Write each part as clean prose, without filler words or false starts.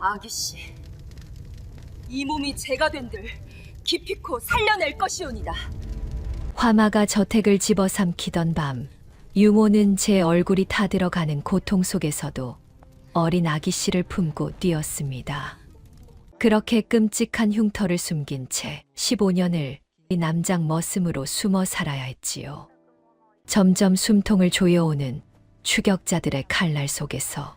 아기씨, 이 몸이 제가 된들 기피코 살려낼 것이오니다. 화마가 저택을 집어삼키던 밤, 유모는 제 얼굴이 타들어가는 고통 속에서도 어린 아기씨를 품고 뛰었습니다. 그렇게 끔찍한 흉터를 숨긴 채 15년을 이 남장 머슴으로 숨어 살아야 했지요. 점점 숨통을 조여오는 추격자들의 칼날 속에서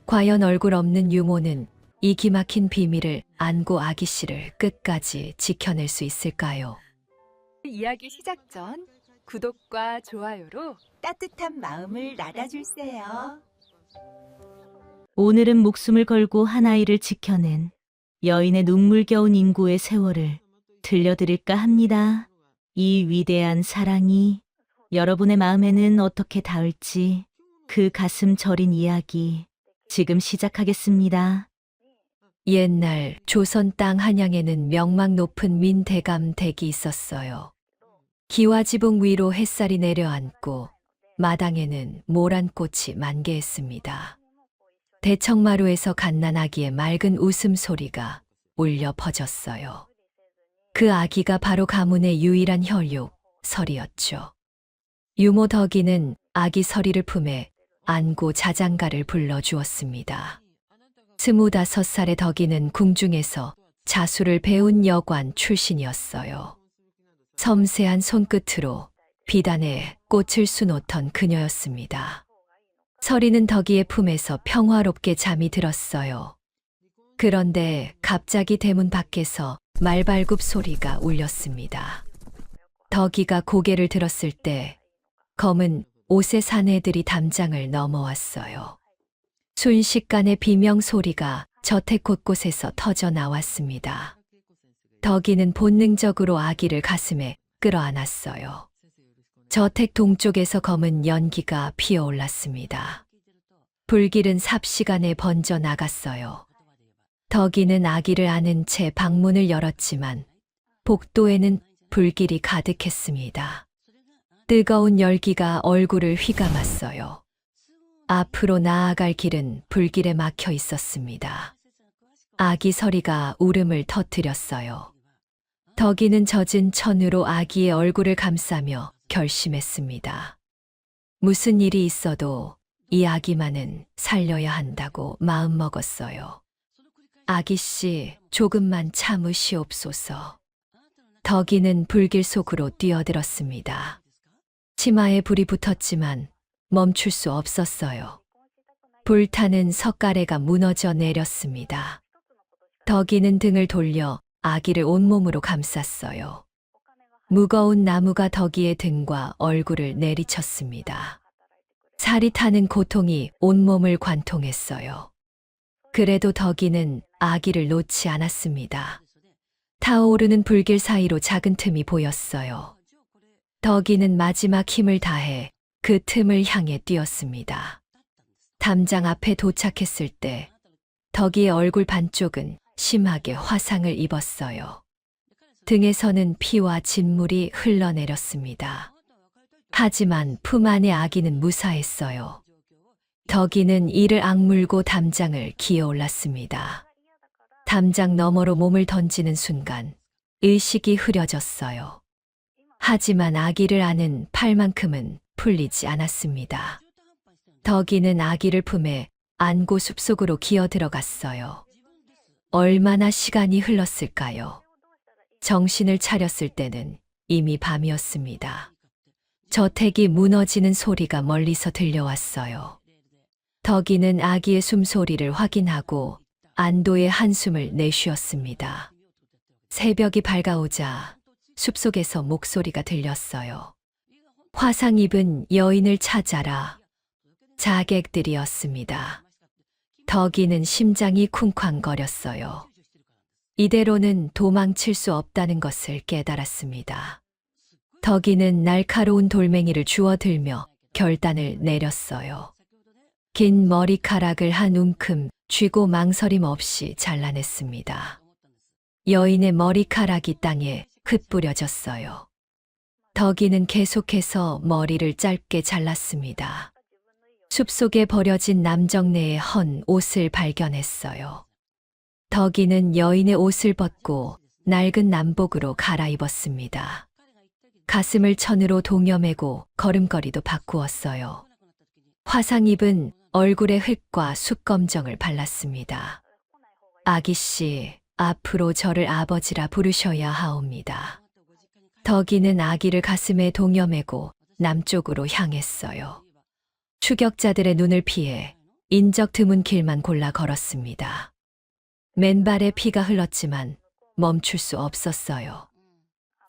과연 얼굴 없는 유모는 이 기막힌 비밀을 안고 아기씨를 끝까지 지켜낼 수 있을까요? 이야기 시작 전 구독과 좋아요로 따뜻한 마음을 나눠줄세요. 오늘은 목숨을 걸고 한 아이를 지켜낸 여인의 눈물겨운 인고의 세월을 들려드릴까 합니다. 이 위대한 사랑이 여러분의 마음에는 어떻게 닿을지 그 가슴 저린 이야기 지금 시작하겠습니다. 옛날 조선 땅 한양에는 명망 높은 민대감 댁이 있었어요. 기와지붕 위로 햇살이 내려앉고 마당에는 모란 꽃이 만개했습니다. 대청마루에서 갓난아기의 맑은 웃음소리가 울려 퍼졌어요. 그 아기가 바로 가문의 유일한 혈육, 설이었죠. 유모 덕이는 아기 설이를 품에 안고 자장가를 불러주었습니다. 25살의 덕이는 궁중에서 자수를 배운 여관 출신이었어요. 섬세한 손끝으로 비단에 꽃을 수놓던 그녀였습니다. 설이는 덕이의 품에서 평화롭게 잠이 들었어요. 그런데 갑자기 대문 밖에서 말발굽 소리가 울렸습니다. 덕이가 고개를 들었을 때 검은 옷의 사내들이 담장을 넘어왔어요. 순식간에 비명 소리가 저택 곳곳에서 터져 나왔습니다. 덕이는 본능적으로 아기를 가슴에 끌어안았어요. 저택 동쪽에서 검은 연기가 피어올랐습니다. 불길은 삽시간에 번져 나갔어요. 덕이는 아기를 안은 채 방문을 열었지만 복도에는 불길이 가득했습니다. 뜨거운 열기가 얼굴을 휘감았어요. 앞으로 나아갈 길은 불길에 막혀 있었습니다. 아기 설이가 울음을 터뜨렸어요. 덕이는 젖은 천으로 아기의 얼굴을 감싸며 결심했습니다. 무슨 일이 있어도 이 아기만은 살려야 한다고 마음먹었어요. 아기씨, 조금만 참으시옵소서. 덕이는 불길 속으로 뛰어들었습니다. 치마에 불이 붙었지만 멈출 수 없었어요. 불타는 석가래가 무너져 내렸습니다. 덕이는 등을 돌려 아기를 온몸으로 감쌌어요. 무거운 나무가 덕이의 등과 얼굴을 내리쳤습니다. 살이 타는 고통이 온몸을 관통했어요. 그래도 덕이는 아기를 놓지 않았습니다. 타오르는 불길 사이로 작은 틈이 보였어요. 덕이는 마지막 힘을 다해 그 틈을 향해 뛰었습니다. 담장 앞에 도착했을 때 덕이의 얼굴 반쪽은 심하게 화상을 입었어요. 등에서는 피와 진물이 흘러내렸습니다. 하지만 품 안의 아기는 무사했어요. 덕이는 이를 악물고 담장을 기어올랐습니다. 담장 너머로 몸을 던지는 순간 의식이 흐려졌어요. 하지만 아기를 안은 팔만큼은 풀리지 않았습니다. 덕이는 아기를 품에 안고 숲속으로 기어 들어갔어요. 얼마나 시간이 흘렀을까요? 정신을 차렸을 때는 이미 밤이었습니다. 저택이 무너지는 소리가 멀리서 들려왔어요. 덕이는 아기의 숨소리를 확인하고 안도의 한숨을 내쉬었습니다. 새벽이 밝아오자 숲속에서 목소리가 들렸어요. 화상 입은 여인을 찾아라. 자객들이었습니다. 덕이는 심장이 쿵쾅거렸어요. 이대로는 도망칠 수 없다는 것을 깨달았습니다. 덕이는 날카로운 돌멩이를 주워들며 결단을 내렸어요. 긴 머리카락을 한 움큼 쥐고 망설임 없이 잘라냈습니다. 여인의 머리카락이 땅에 흩뿌려졌어요. 덕이는 계속해서 머리를 짧게 잘랐습니다. 숲속에 버려진 남정네의 헌 옷을 발견했어요. 덕이는 여인의 옷을 벗고 낡은 남복으로 갈아입었습니다. 가슴을 천으로 동여매고 걸음걸이도 바꾸었어요. 화상 입은 얼굴에 흙과 숯검정을 발랐습니다. 아기씨, 앞으로 저를 아버지라 부르셔야 하옵니다. 덕이는 아기를 가슴에 동여매고 남쪽으로 향했어요. 추격자들의 눈을 피해 인적 드문 길만 골라 걸었습니다. 맨발에 피가 흘렀지만 멈출 수 없었어요.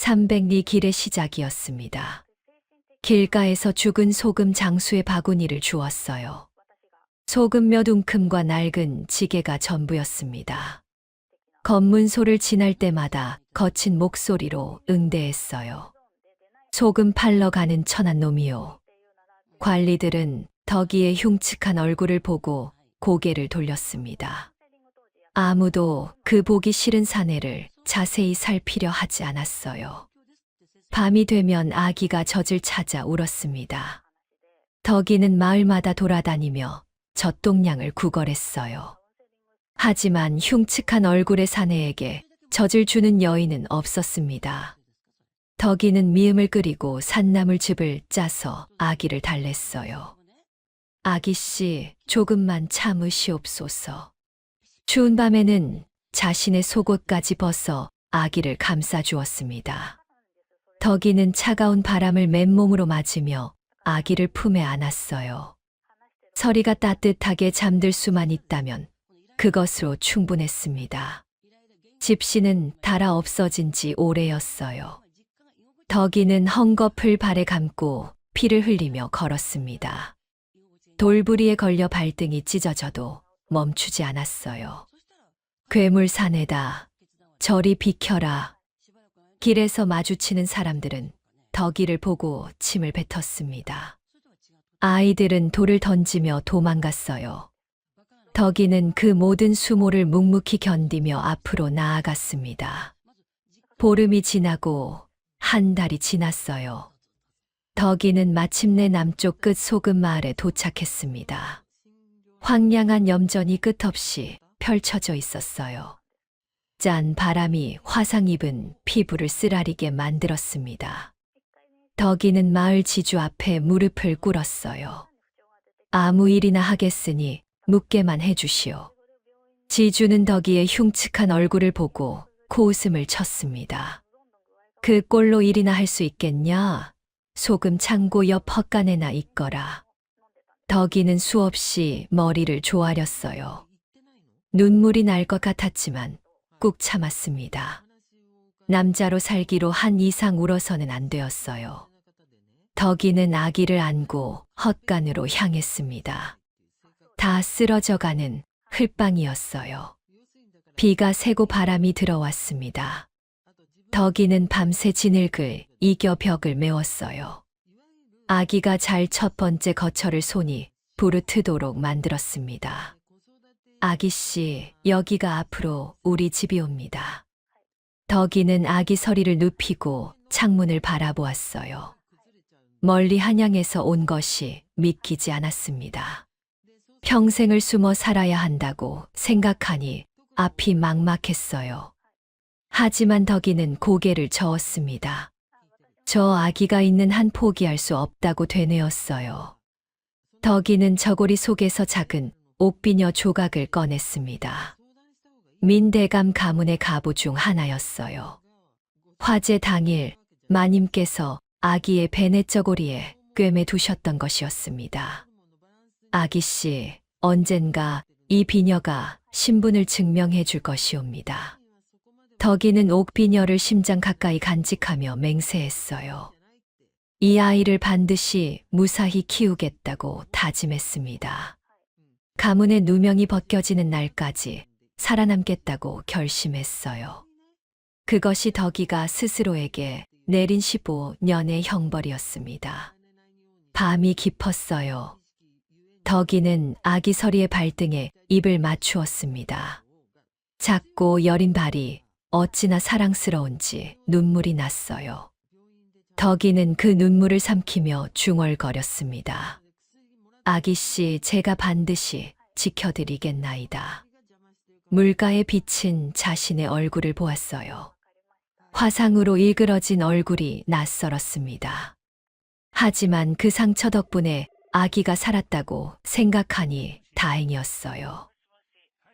300리 길의 시작이었습니다. 길가에서 죽은 소금 장수의 바구니를 주었어요. 소금 몇 움큼과 낡은 지게가 전부였습니다. 검문소를 지날 때마다 거친 목소리로 응대했어요. 소금 팔러 가는 천한 놈이요. 관리들은 덕이의 흉측한 얼굴을 보고 고개를 돌렸습니다. 아무도 그 보기 싫은 사내를 자세히 살피려 하지 않았어요. 밤이 되면 아기가 젖을 찾아 울었습니다. 덕이는 마을마다 돌아다니며 젖동량을 구걸했어요. 하지만 흉측한 얼굴의 사내에게 젖을 주는 여인은 없었습니다. 덕이는 미음을 끓이고 산나물즙을 짜서 아기를 달랬어요. 아기씨, 조금만 참으시옵소서. 추운 밤에는 자신의 속옷까지 벗어 아기를 감싸주었습니다. 덕이는 차가운 바람을 맨몸으로 맞으며 아기를 품에 안았어요. 서리가 따뜻하게 잠들 수만 있다면 그것으로 충분했습니다. 집시는 달아 없어진 지 오래였어요. 덕이는 헝겊을 발에 감고 피를 흘리며 걸었습니다. 돌부리에 걸려 발등이 찢어져도 멈추지 않았어요. 괴물사내다. 저리 비켜라. 길에서 마주치는 사람들은 덕이를 보고 침을 뱉었습니다. 아이들은 돌을 던지며 도망갔어요. 덕이는 그 모든 수모를 묵묵히 견디며 앞으로 나아갔습니다. 보름이 지나고 한 달이 지났어요. 덕이는 마침내 남쪽 끝 소금 마을에 도착했습니다. 황량한 염전이 끝없이 펼쳐져 있었어요. 짠 바람이 화상 입은 피부를 쓰라리게 만들었습니다. 덕이는 마을 지주 앞에 무릎을 꿇었어요. 아무 일이나 하겠으니 묻게만 해주시오. 지주는 덕이의 흉측한 얼굴을 보고 코웃음을 쳤습니다. 그 꼴로 일이나 할 수 있겠냐? 소금 창고 옆 헛간에나 있거라. 덕이는 수없이 머리를 조아렸어요. 눈물이 날 것 같았지만 꾹 참았습니다. 남자로 살기로 한 이상 울어서는 안 되었어요. 덕이는 아기를 안고 헛간으로 향했습니다. 다 쓰러져가는 흘방이었어요. 비가 새고 바람이 들어왔습니다. 덕이는 밤새 진흙을 이겨 벽을 메웠어요. 아기가 잘 첫 번째 거처를 손이 부르트도록 만들었습니다. 아기씨, 여기가 앞으로 우리 집이옵니다. 덕이는 아기 서리를 눕히고 창문을 바라보았어요. 멀리 한양에서 온 것이 믿기지 않았습니다. 평생을 숨어 살아야 한다고 생각하니 앞이 막막했어요. 하지만 덕이는 고개를 저었습니다. 저 아기가 있는 한 포기할 수 없다고 되뇌었어요. 덕이는 저고리 속에서 작은 옥비녀 조각을 꺼냈습니다. 민대감 가문의 가부 중 하나였어요. 화제 당일 마님께서 아기의 베네저고리에 꿰매 두셨던 것이었습니다. 아기씨, 언젠가 이 비녀가 신분을 증명해 줄 것이옵니다. 덕이는 옥비녀를 심장 가까이 간직하며 맹세했어요. 이 아이를 반드시 무사히 키우겠다고 다짐했습니다. 가문의 누명이 벗겨지는 날까지 살아남겠다고 결심했어요. 그것이 덕이가 스스로에게 내린 15년의 형벌이었습니다. 밤이 깊었어요. 덕이는 아기 서리의 발등에 입을 맞추었습니다. 작고 여린 발이 어찌나 사랑스러운지 눈물이 났어요. 덕이는 그 눈물을 삼키며 중얼거렸습니다. 아기씨, 제가 반드시 지켜드리겠나이다. 물가에 비친 자신의 얼굴을 보았어요. 화상으로 일그러진 얼굴이 낯설었습니다. 하지만 그 상처 덕분에 아기가 살았다고 생각하니 다행이었어요.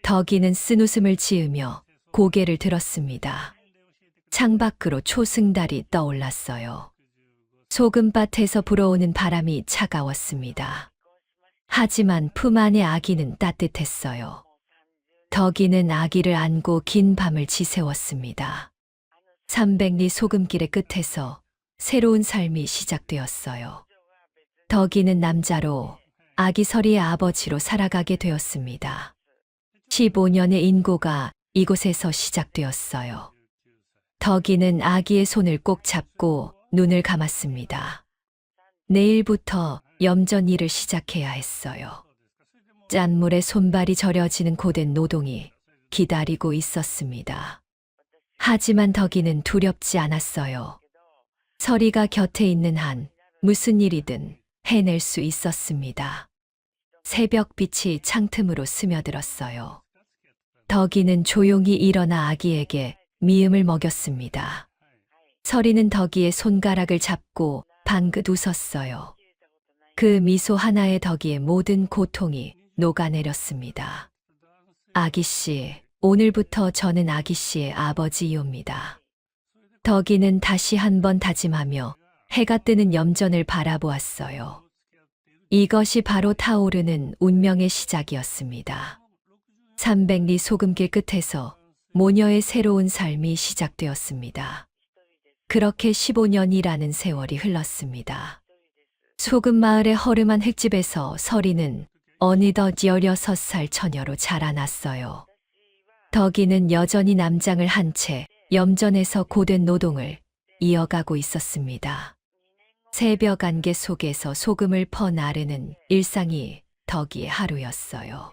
덕이는 쓴웃음을 지으며 고개를 들었습니다. 창밖으로 초승달이 떠올랐어요. 소금밭에서 불어오는 바람이 차가웠습니다. 하지만 품 안의 아기는 따뜻했어요. 덕이는 아기를 안고 긴 밤을 지새웠습니다. 300리 소금길의 끝에서 새로운 삶이 시작되었어요. 덕이는 남자로 아기 서리의 아버지로 살아가게 되었습니다. 15년의 인고가 이곳에서 시작되었어요. 덕이는 아기의 손을 꼭 잡고 눈을 감았습니다. 내일부터 염전 일을 시작해야 했어요. 짠물에 손발이 저려지는 고된 노동이 기다리고 있었습니다. 하지만 덕이는 두렵지 않았어요. 서리가 곁에 있는 한 무슨 일이든 해낼 수 있었습니다. 새벽빛이 창틈으로 스며들었어요. 덕이는 조용히 일어나 아기에게 미음을 먹였습니다. 서리는 덕이의 손가락을 잡고 방긋 웃었어요. 그 미소 하나에 덕이의 모든 고통이 녹아내렸습니다. 아기씨, 오늘부터 저는 아기씨의 아버지이옵니다. 덕이는 다시 한번 다짐하며 해가 뜨는 염전을 바라보았어요. 이것이 바로 타오르는 운명의 시작이었습니다. 300리 소금길 끝에서 모녀의 새로운 삶이 시작되었습니다. 그렇게 15년이라는 세월이 흘렀습니다. 소금마을의 허름한 흙집에서 서리는 어느덧 16살 처녀로 자라났어요. 덕이는 여전히 남장을 한 채 염전에서 고된 노동을 이어가고 있었습니다. 새벽 안개 속에서 소금을 퍼 나르는 일상이 덕이의 하루였어요.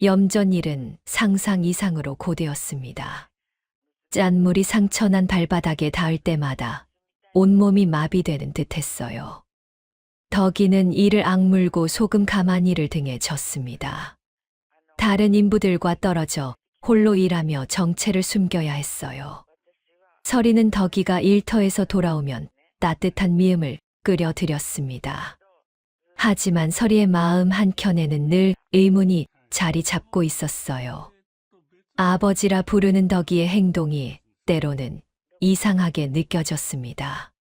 염전 일은 상상 이상으로 고되었습니다. 짠물이 상처난 발바닥에 닿을 때마다 온몸이 마비되는 듯했어요. 덕이는 이를 악물고 소금 가마니를 등에 졌습니다. 다른 인부들과 떨어져 홀로 일하며 정체를 숨겨야 했어요. 서리는 덕이가 일터에서 돌아오면 따뜻한 미음을 끓여드렸습니다. 하지만 서리의 마음 한켠에는 늘 의문이 자리 잡고 있었어요. 아버지라 부르는 덕이의 행동이 때로는 이상하게 느껴졌습니다.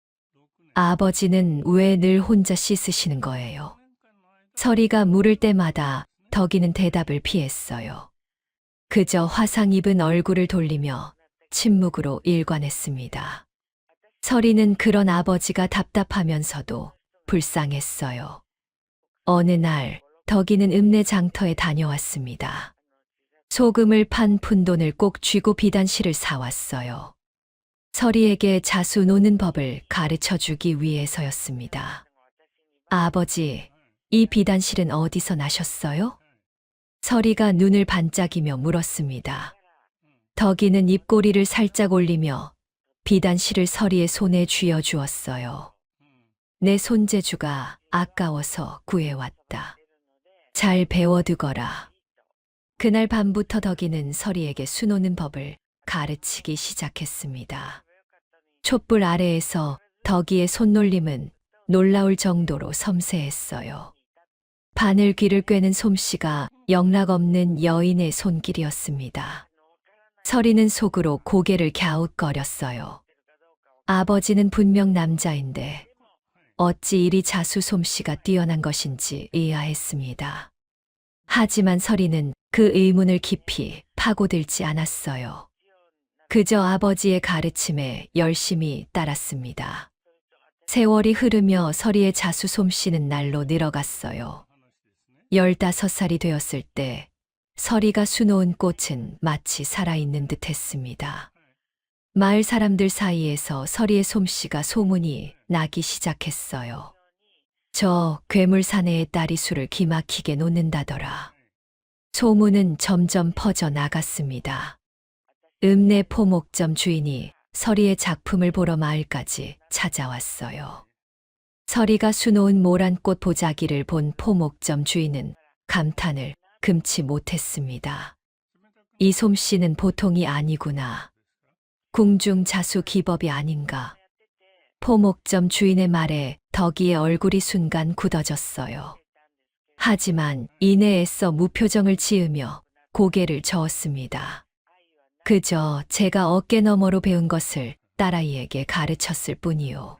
아버지는 왜 늘 혼자 씻으시는 거예요? 서리가 물을 때마다 덕이는 대답을 피했어요. 그저 화상 입은 얼굴을 돌리며 침묵으로 일관했습니다. 서리는 그런 아버지가 답답하면서도 불쌍했어요. 어느 날 덕이는 읍내 장터에 다녀왔습니다. 소금을 판 푼돈을 꼭 쥐고 비단실을 사왔어요. 서리에게 자수 노는 법을 가르쳐 주기 위해서였습니다. 아버지, 이 비단실은 어디서 나셨어요? 서리가 눈을 반짝이며 물었습니다. 덕이는 입꼬리를 살짝 올리며 비단실을 서리의 손에 쥐어 주었어요. 내 손재주가 아까워서 구해왔다. 잘 배워두거라. 그날 밤부터 덕이는 서리에게 수노는 법을 가르치기 시작했습니다. 촛불 아래에서 덕이의 손놀림은 놀라울 정도로 섬세했어요. 바늘 귀를 꿰는 솜씨가 영락없는 여인의 손길이었습니다. 서리는 속으로 고개를 갸웃거렸어요. 아버지는 분명 남자인데 어찌 이리 자수 솜씨가 뛰어난 것인지 의아했습니다. 하지만 서리는 그 의문을 깊이 파고들지 않았어요. 그저 아버지의 가르침에 열심히 따랐습니다. 세월이 흐르며 서리의 자수 솜씨는 날로 늘어갔어요. 15살이 되었을 때 서리가 수놓은 꽃은 마치 살아있는 듯 했습니다. 마을 사람들 사이에서 서리의 솜씨가 소문이 나기 시작했어요. 저 괴물 사내의 딸이 술을 기막히게 놓는다더라. 소문은 점점 퍼져 나갔습니다. 읍내 포목점 주인이 서리의 작품을 보러 마을까지 찾아왔어요. 서리가 수놓은 모란꽃 보자기를 본 포목점 주인은 감탄을 금치 못했습니다. 이 솜씨는 보통이 아니구나. 궁중 자수 기법이 아닌가. 포목점 주인의 말에 덕이의 얼굴이 순간 굳어졌어요. 하지만 이내 애써 무표정을 지으며 고개를 저었습니다. 그저 제가 어깨너머로 배운 것을 딸아이에게 가르쳤을 뿐이요.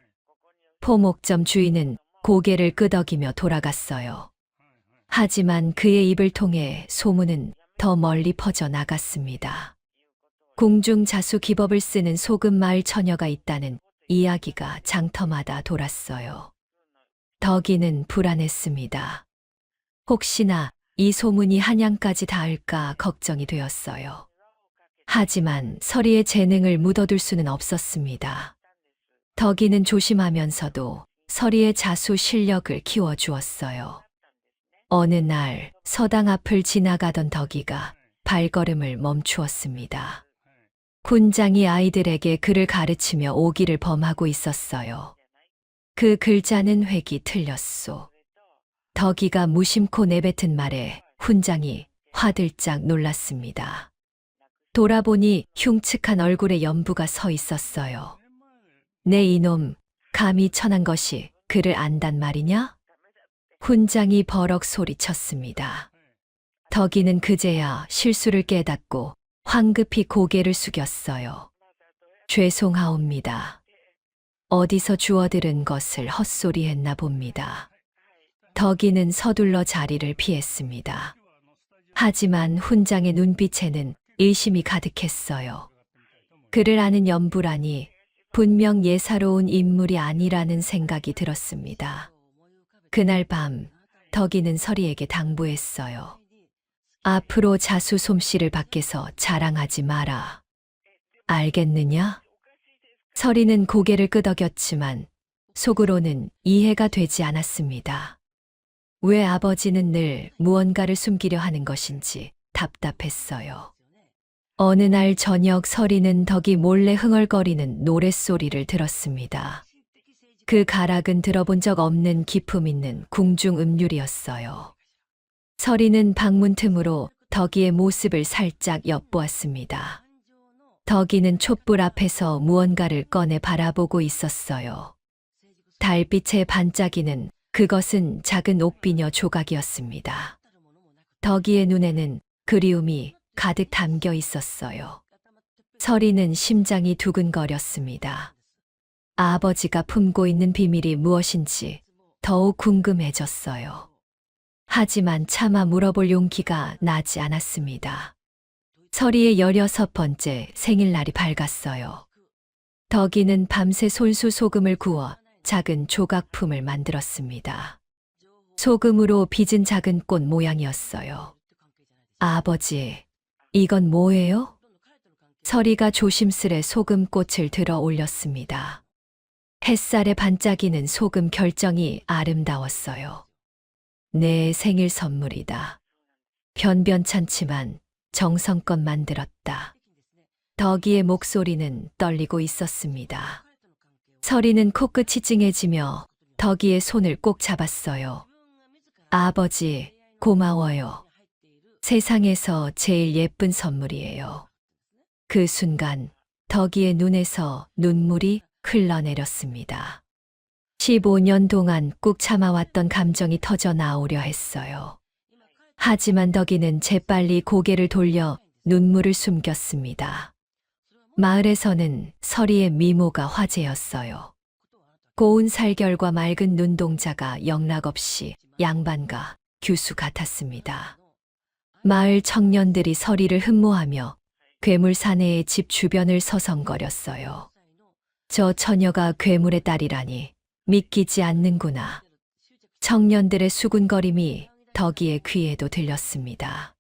포목점 주인은 고개를 끄덕이며 돌아갔어요. 하지만 그의 입을 통해 소문은 더 멀리 퍼져 나갔습니다. 궁중 자수 기법을 쓰는 소금 마을 처녀가 있다는 이야기가 장터마다 돌았어요. 덕이는 불안했습니다. 혹시나 이 소문이 한양까지 닿을까 걱정이 되었어요. 하지만 서리의 재능을 묻어둘 수는 없었습니다. 덕이는 조심하면서도 서리의 자수 실력을 키워주었어요. 어느 날 서당 앞을 지나가던 덕이가 발걸음을 멈추었습니다. 군장이 아이들에게 글을 가르치며 오기를 범하고 있었어요. 그 글자는 획이 틀렸소. 덕이가 무심코 내뱉은 말에 훈장이 화들짝 놀랐습니다. 돌아보니 흉측한 얼굴에 연부가 서 있었어요. 내 이놈, 감히 천한 것이 그를 안단 말이냐? 훈장이 버럭 소리쳤습니다. 덕이는 그제야 실수를 깨닫고 황급히 고개를 숙였어요. 죄송하옵니다. 어디서 주워들은 것을 헛소리했나 봅니다. 덕이는 서둘러 자리를 피했습니다. 하지만 훈장의 눈빛에는 의심이 가득했어요. 그를 아는 연부라니 분명 예사로운 인물이 아니라는 생각이 들었습니다. 그날 밤 덕이는 서리에게 당부했어요. 앞으로 자수 솜씨를 밖에서 자랑하지 마라. 알겠느냐? 서리는 고개를 끄덕였지만 속으로는 이해가 되지 않았습니다. 왜 아버지는 늘 무언가를 숨기려 하는 것인지 답답했어요. 어느 날 저녁 서리는 덕이 몰래 흥얼거리는 노랫소리를 들었습니다. 그 가락은 들어본 적 없는 기품 있는 궁중 음률이었어요. 서리는 방문 틈으로 덕이의 모습을 살짝 엿보았습니다. 덕이는 촛불 앞에서 무언가를 꺼내 바라보고 있었어요. 달빛에 반짝이는 그것은 작은 옥비녀 조각이었습니다. 덕이의 눈에는 그리움이 가득 담겨 있었어요. 서리는 심장이 두근거렸습니다. 아버지가 품고 있는 비밀이 무엇인지 더욱 궁금해졌어요. 하지만 차마 물어볼 용기가 나지 않았습니다. 서리의 16번째 생일날이 밝았어요. 덕이는 밤새 솔수 소금을 구워 작은 조각품을 만들었습니다. 소금으로 빚은 작은 꽃 모양이었어요. 아버지, 이건 뭐예요? 서리가 조심스레 소금꽃을 들어 올렸습니다. 햇살에 반짝이는 소금 결정이 아름다웠어요. 내 생일 선물이다. 변변찮지만 정성껏 만들었다. 덕이의 목소리는 떨리고 있었습니다. 서리는 코끝이 찡해지며 덕이의 손을 꼭 잡았어요. 아버지, 고마워요. 세상에서 제일 예쁜 선물이에요. 그 순간 덕이의 눈에서 눈물이 흘러내렸습니다. 15년 동안 꾹 참아왔던 감정이 터져 나오려 했어요. 하지만 덕이는 재빨리 고개를 돌려 눈물을 숨겼습니다. 마을에서는 서리의 미모가 화제였어요. 고운 살결과 맑은 눈동자가 영락없이 양반과 규수 같았습니다. 마을 청년들이 서리를 흠모하며 괴물 사내의 집 주변을 서성거렸어요. 저 처녀가 괴물의 딸이라니 믿기지 않는구나. 청년들의 수군거림이 덕이의 귀에도 들렸습니다.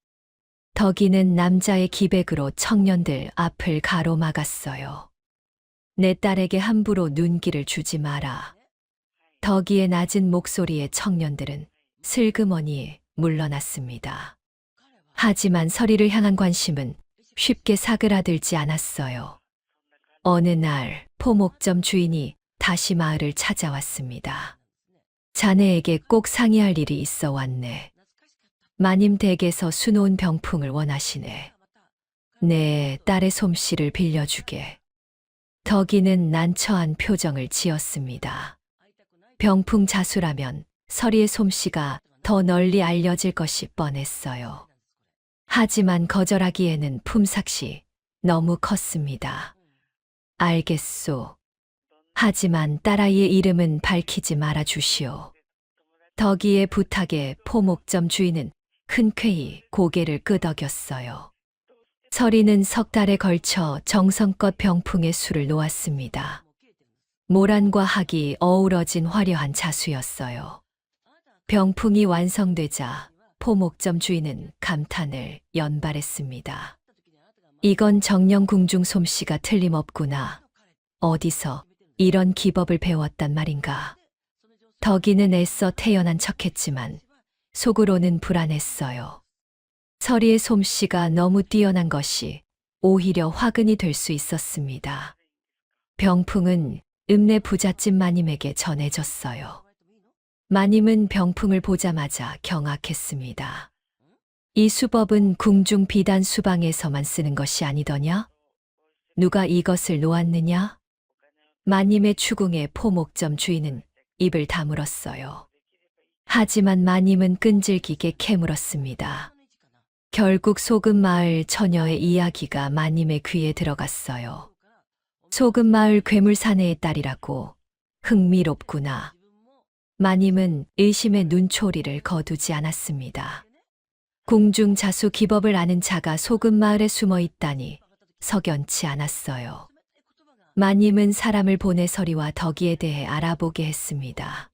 덕이는 남자의 기백으로 청년들 앞을 가로막았어요. 내 딸에게 함부로 눈길을 주지 마라. 덕이의 낮은 목소리에 청년들은 슬그머니 물러났습니다. 하지만 서리를 향한 관심은 쉽게 사그라들지 않았어요. 어느 날 포목점 주인이 다시 마을을 찾아왔습니다. 자네에게 꼭 상의할 일이 있어 왔네. 마님 댁에서 수놓은 병풍을 원하시네. 내 딸의 솜씨를 빌려주게. 덕이는 난처한 표정을 지었습니다. 병풍 자수라면 서리의 솜씨가 더 널리 알려질 것이 뻔했어요. 하지만 거절하기에는 품삯이 너무 컸습니다. 알겠소. 하지만 딸아이의 이름은 밝히지 말아 주시오. 덕이의 부탁에 포목점 주인은 흔쾌히 고개를 끄덕였어요. 서리는 석 달에 걸쳐 정성껏 병풍의 술을 놓았습니다. 모란과 학이 어우러진 화려한 자수였어요. 병풍이 완성되자 포목점 주인은 감탄을 연발했습니다. 이건 정령 궁중 솜씨가 틀림없구나. 어디서 이런 기법을 배웠단 말인가. 덕이는 애써 태연한 척했지만 속으로는 불안했어요. 서리의 솜씨가 너무 뛰어난 것이 오히려 화근이 될 수 있었습니다. 병풍은 읍내 부잣집 마님에게 전해졌어요. 마님은 병풍을 보자마자 경악했습니다. 이 수법은 궁중 비단 수방에서만 쓰는 것이 아니더냐? 누가 이것을 놓았느냐? 마님의 추궁에 포목점 주인은 입을 다물었어요. 하지만 마님은 끈질기게 캐물었습니다. 결국 소금마을 처녀의 이야기가 마님의 귀에 들어갔어요. 소금마을 괴물 사내의 딸이라고. 흥미롭구나. 마님은 의심의 눈초리를 거두지 않았습니다. 궁중 자수 기법을 아는 자가 소금마을에 숨어 있다니 석연치 않았어요. 마님은 사람을 보내 서리와 덕이에 대해 알아보게 했습니다.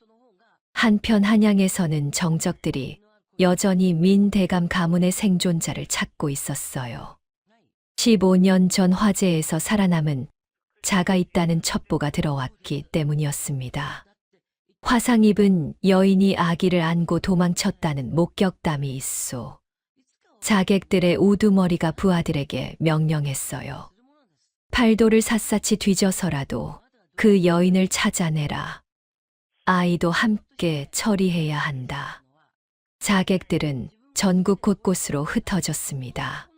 한편 한양에서는 정적들이 여전히 민대감 가문의 생존자를 찾고 있었어요. 15년 전 화재에서 살아남은 자가 있다는 첩보가 들어왔기 때문이었습니다. 화상 입은 여인이 아기를 안고 도망쳤다는 목격담이 있소. 자객들의 우두머리가 부하들에게 명령했어요. 팔도를 샅샅이 뒤져서라도 그 여인을 찾아내라. 아이도 함께 처리해야 한다. 자객들은 전국 곳곳으로 흩어졌습니다.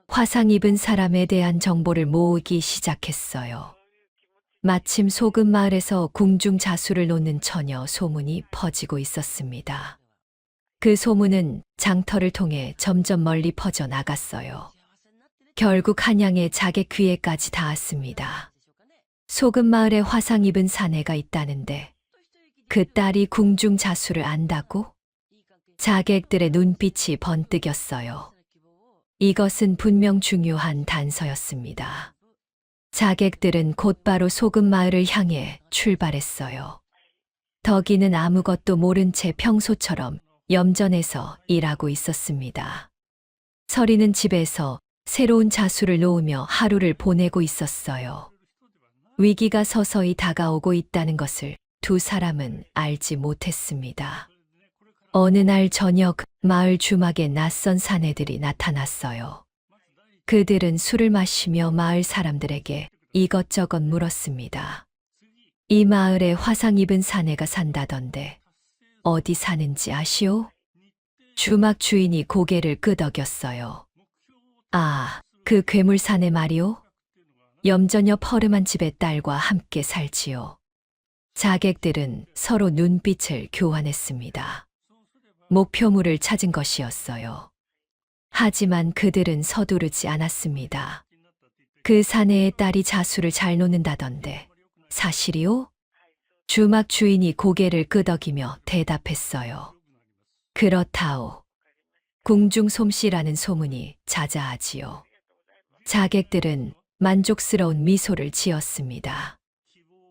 화상 입은 사람에 대한 정보를 모으기 시작했어요. 마침 소금마을에서 궁중 자수를 놓는 처녀 소문이 퍼지고 있었습니다. 그 소문은 장터를 통해 점점 멀리 퍼져 나갔어요. 결국 한양의 자객 귀에까지 닿았습니다. 소금마을에 화상 입은 사내가 있다는데 그 딸이 궁중 자수를 안다고? 자객들의 눈빛이 번뜩였어요. 이것은 분명 중요한 단서였습니다. 자객들은 곧바로 소금마을을 향해 출발했어요. 덕이는 아무것도 모른 채 평소처럼 염전에서 일하고 있었습니다. 서리는 집에서 새로운 자수를 놓으며 하루를 보내고 있었어요. 위기가 서서히 다가오고 있다는 것을 두 사람은 알지 못했습니다. 어느 날 저녁 마을 주막에 낯선 사내들이 나타났어요. 그들은 술을 마시며 마을 사람들에게 이것저것 물었습니다. 이 마을에 화상 입은 사내가 산다던데 어디 사는지 아시오? 주막 주인이 고개를 끄덕였어요. 아, 그 괴물 사내 말이오? 염전 옆 허름한 집의 딸과 함께 살지요. 자객들은 서로 눈빛을 교환했습니다. 목표물을 찾은 것이었어요. 하지만 그들은 서두르지 않았습니다. 그 사내의 딸이 자수를 잘 놓는다던데 사실이오? 주막 주인이 고개를 끄덕이며 대답했어요. 그렇다오. 궁중 솜씨라는 소문이 자자하지요. 자객들은 만족스러운 미소를 지었습니다.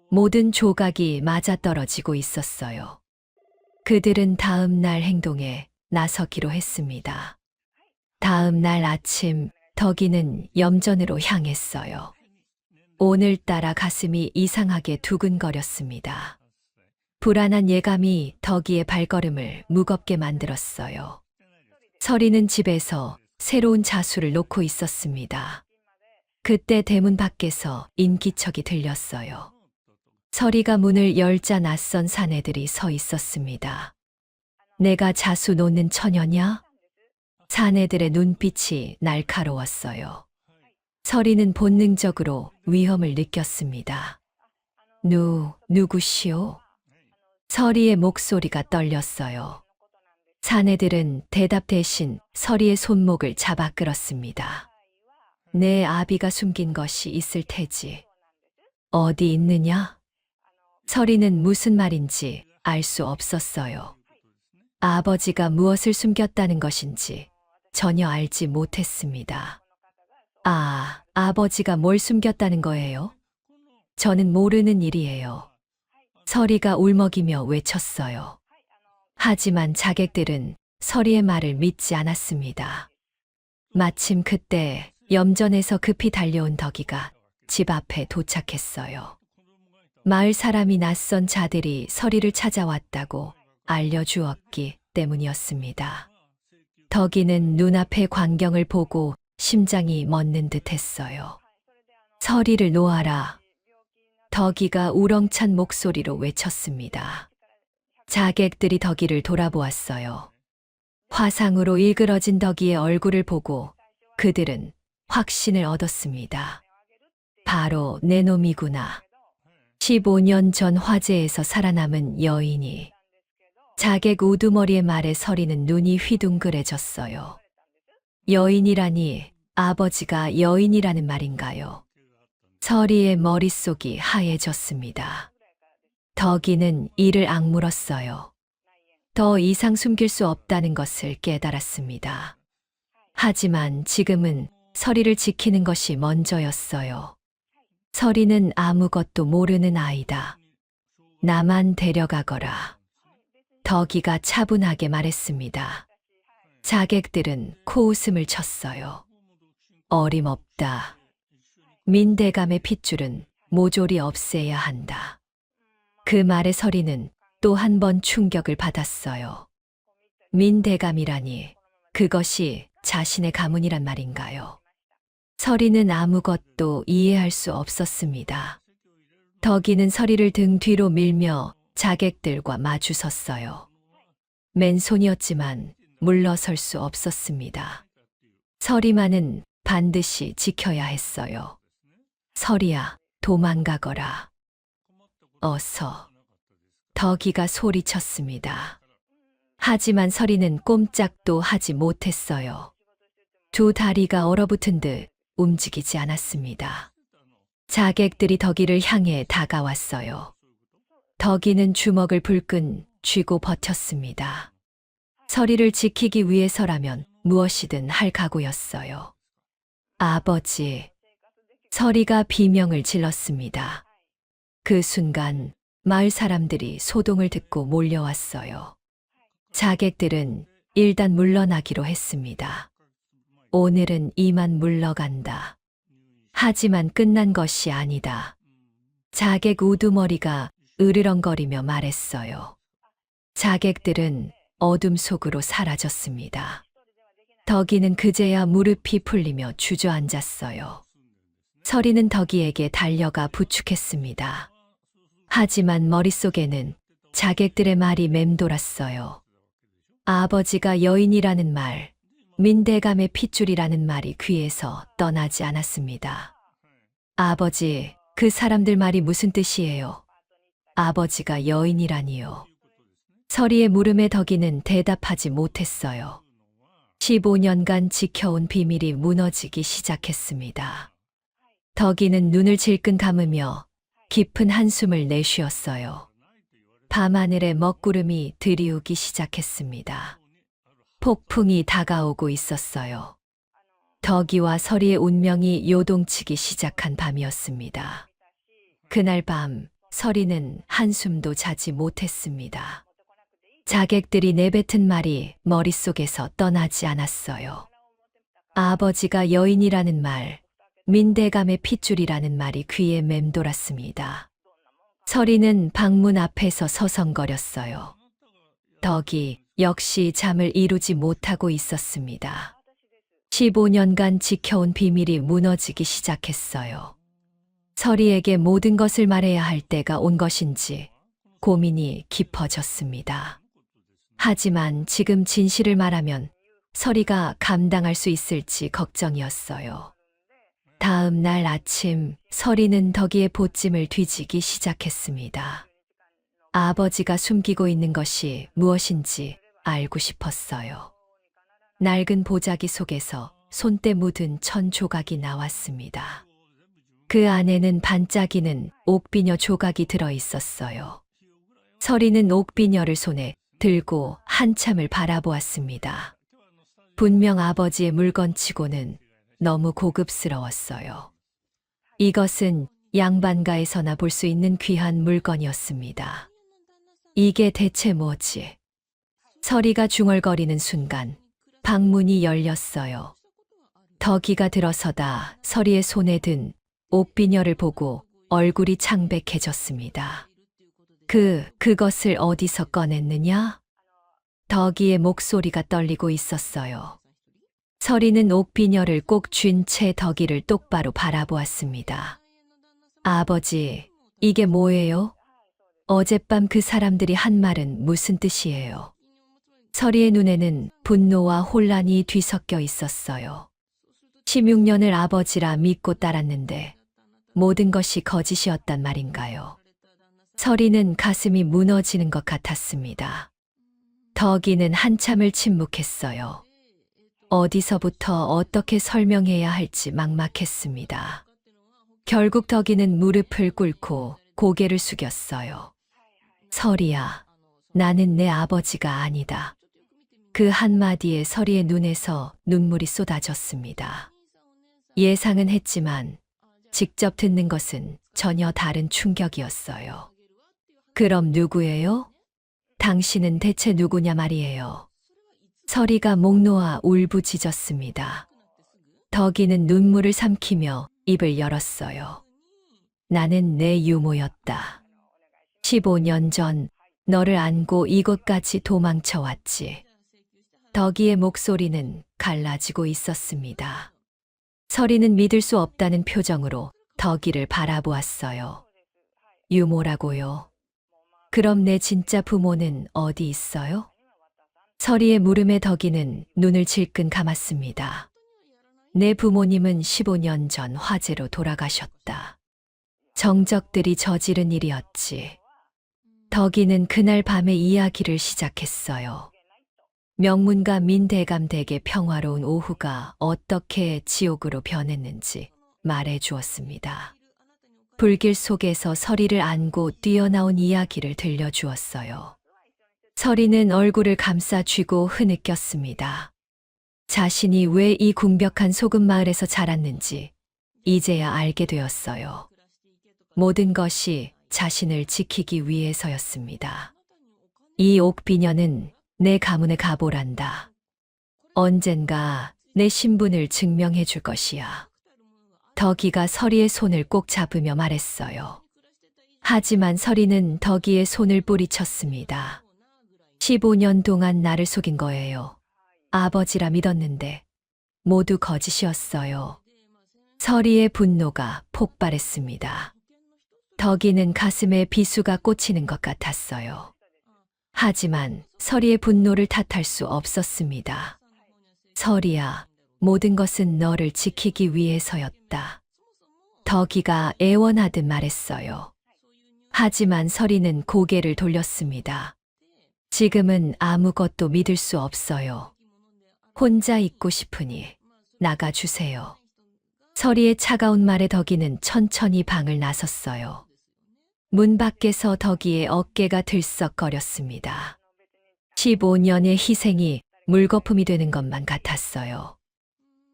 모든 조각이 맞아떨어지고 있었어요. 그들은 다음 날 행동에 나서기로 했습니다. 다음 날 아침 덕이는 염전으로 향했어요. 오늘따라 가슴이 이상하게 두근거렸습니다. 불안한 예감이 덕이의 발걸음을 무겁게 만들었어요. 서리는 집에서 새로운 자수를 놓고 있었습니다. 그때 대문 밖에서 인기척이 들렸어요. 서리가 문을 열자 낯선 사내들이 서 있었습니다. 내가 자수 놓는 처녀냐? 사내들의 눈빛이 날카로웠어요. 서리는 본능적으로 위험을 느꼈습니다. 누구시오? 서리의 목소리가 떨렸어요. 사내들은 대답 대신 서리의 손목을 잡아 끌었습니다. 내 아비가 숨긴 것이 있을 테지. 어디 있느냐? 서리는 무슨 말인지 알 수 없었어요. 아버지가 무엇을 숨겼다는 것인지 전혀 알지 못했습니다. 아버지가 뭘 숨겼다는 거예요? 저는 모르는 일이에요. 서리가 울먹이며 외쳤어요. 하지만 자객들은 서리의 말을 믿지 않았습니다. 마침 그때 염전에서 급히 달려온 덕이가 집 앞에 도착했어요. 마을 사람이 낯선 자들이 서리를 찾아왔다고 알려주었기 때문이었습니다. 덕이는 눈앞의 광경을 보고 심장이 멎는 듯 했어요. 서리를 놓아라. 덕이가 우렁찬 목소리로 외쳤습니다. 자객들이 덕이를 돌아보았어요. 화상으로 일그러진 덕이의 얼굴을 보고 그들은 확신을 얻었습니다. 바로 내 놈이구나. 15년 전 화재에서 살아남은 여인이. 자객 우두머리의 말에 서리는 눈이 휘둥그레졌어요. 여인이라니 아버지가 여인이라는 말인가요? 서리의 머릿속이 하얘졌습니다. 덕이는 이를 악물었어요. 더 이상 숨길 수 없다는 것을 깨달았습니다. 하지만 지금은 서리를 지키는 것이 먼저였어요. 서리는 아무것도 모르는 아이다. 나만 데려가거라. 덕이가 차분하게 말했습니다. 자객들은 코웃음을 쳤어요. 어림없다. 민대감의 핏줄은 모조리 없애야 한다. 그 말에 서리는 또 한 번 충격을 받았어요. 민대감이라니 그것이 자신의 가문이란 말인가요? 서리는 아무것도 이해할 수 없었습니다. 덕이는 서리를 등 뒤로 밀며 자객들과 마주섰어요. 맨손이었지만 물러설 수 없었습니다. 서리만은 반드시 지켜야 했어요. 서리야, 도망가거라. 어서. 덕이가 소리쳤습니다. 하지만 서리는 꼼짝도 하지 못했어요. 두 다리가 얼어붙은 듯 움직이지 않았습니다. 자객들이 덕이를 향해 다가왔어요. 덕이는 주먹을 불끈 쥐고 버텼습니다. 서리를 지키기 위해서라면 무엇이든 할 각오였어요. 아버지. 서리가 비명을 질렀습니다. 그 순간 마을 사람들이 소동을 듣고 몰려왔어요. 자객들은 일단 물러나기로 했습니다. 오늘은 이만 물러간다. 하지만 끝난 것이 아니다. 자객 우두머리가 으르렁거리며 말했어요. 자객들은 어둠 속으로 사라졌습니다. 덕이는 그제야 무릎이 풀리며 주저앉았어요. 서리는 덕이에게 달려가 부축했습니다. 하지만 머릿속에는 자객들의 말이 맴돌았어요. 아버지가 여인이라는 말, 민대감의 핏줄이라는 말이 귀에서 떠나지 않았습니다. 아버지, 그 사람들 말이 무슨 뜻이에요? 아버지가 여인이라니요. 서리의 물음에 덕이는 대답하지 못했어요. 15년간 지켜온 비밀이 무너지기 시작했습니다. 덕이는 눈을 질끈 감으며 깊은 한숨을 내쉬었어요. 밤하늘에 먹구름이 들이우기 시작했습니다. 폭풍이 다가오고 있었어요. 덕이와 서리의 운명이 요동치기 시작한 밤이었습니다. 그날 밤 서리는 한숨도 자지 못했습니다. 자객들이 내뱉은 말이 머릿속에서 떠나지 않았어요. 아버지가 여인이라는 말, 민대감의 핏줄이라는 말이 귀에 맴돌았습니다. 서리는 방문 앞에서 서성거렸어요. 덕이 역시 잠을 이루지 못하고 있었습니다. 15년간 지켜온 비밀이 무너지기 시작했어요. 서리에게 모든 것을 말해야 할 때가 온 것인지 고민이 깊어졌습니다. 하지만 지금 진실을 말하면 서리가 감당할 수 있을지 걱정이었어요. 다음 날 아침 서리는 덕이의 보찜을 뒤지기 시작했습니다. 아버지가 숨기고 있는 것이 무엇인지 알고 싶었어요. 낡은 보자기 속에서 손때 묻은 천 조각이 나왔습니다. 그 안에는 반짝이는 옥비녀 조각이 들어 있었어요. 서리는 옥비녀를 손에 들고 한참을 바라보았습니다. 분명 아버지의 물건치고는 너무 고급스러웠어요. 이것은 양반가에서나 볼 수 있는 귀한 물건이었습니다. 이게 대체 뭐지? 서리가 중얼거리는 순간 방문이 열렸어요. 덕이가 들어서다 서리의 손에 든 옥비녀를 보고 얼굴이 창백해졌습니다. 그것을 어디서 꺼냈느냐? 덕이의 목소리가 떨리고 있었어요. 서리는 옥비녀를 꼭 쥔 채 덕이를 똑바로 바라보았습니다. 아버지, 이게 뭐예요? 어젯밤 그 사람들이 한 말은 무슨 뜻이에요? 서리의 눈에는 분노와 혼란이 뒤섞여 있었어요. 16년을 아버지라 믿고 따랐는데 모든 것이 거짓이었단 말인가요? 서리는 가슴이 무너지는 것 같았습니다. 덕이는 한참을 침묵했어요. 어디서부터 어떻게 설명해야 할지 막막했습니다. 결국 덕이는 무릎을 꿇고 고개를 숙였어요. 서리야, 나는 내 아버지가 아니다. 그 한마디에 서리의 눈에서 눈물이 쏟아졌습니다. 예상은 했지만 직접 듣는 것은 전혀 다른 충격이었어요. 그럼 누구예요? 당신은 대체 누구냐 말이에요. 서리가 목 놓아 울부짖었습니다. 덕이는 눈물을 삼키며 입을 열었어요. 나는 내 유모였다. 15년 전 너를 안고 이곳까지 도망쳐 왔지. 덕이의 목소리는 갈라지고 있었습니다. 서리는 믿을 수 없다는 표정으로 덕이를 바라보았어요. 유모라고요? 그럼 내 진짜 부모는 어디 있어요? 서리의 물음에 덕이는 눈을 질끈 감았습니다. 내 부모님은 15년 전 화재로 돌아가셨다. 정적들이 저지른 일이었지. 덕이는 그날 밤에 이야기를 시작했어요. 명문가 민대감 댁의 평화로운 오후가 어떻게 지옥으로 변했는지 말해 주었습니다. 불길 속에서 서리를 안고 뛰어나온 이야기를 들려주었어요. 서리는 얼굴을 감싸 쥐고 흐느꼈습니다. 자신이 왜 이 궁벽한 소금 마을에서 자랐는지 이제야 알게 되었어요. 모든 것이 자신을 지키기 위해서였습니다. 이 옥비녀는 내 가문의 가보란다. 언젠가 내 신분을 증명해 줄 것이야. 덕이가 서리의 손을 꼭 잡으며 말했어요. 하지만 서리는 덕이의 손을 뿌리쳤습니다. 15년 동안 나를 속인 거예요. 아버지라 믿었는데 모두 거짓이었어요. 서리의 분노가 폭발했습니다. 덕이는 가슴에 비수가 꽂히는 것 같았어요. 하지만 서리의 분노를 탓할 수 없었습니다. 서리야, 모든 것은 너를 지키기 위해서였다. 덕이가 애원하듯 말했어요. 하지만 서리는 고개를 돌렸습니다. 지금은 아무것도 믿을 수 없어요. 혼자 있고 싶으니 나가주세요. 서리의 차가운 말에 덕이는 천천히 방을 나섰어요. 문 밖에서 덕이의 어깨가 들썩거렸습니다. 15년의 희생이 물거품이 되는 것만 같았어요.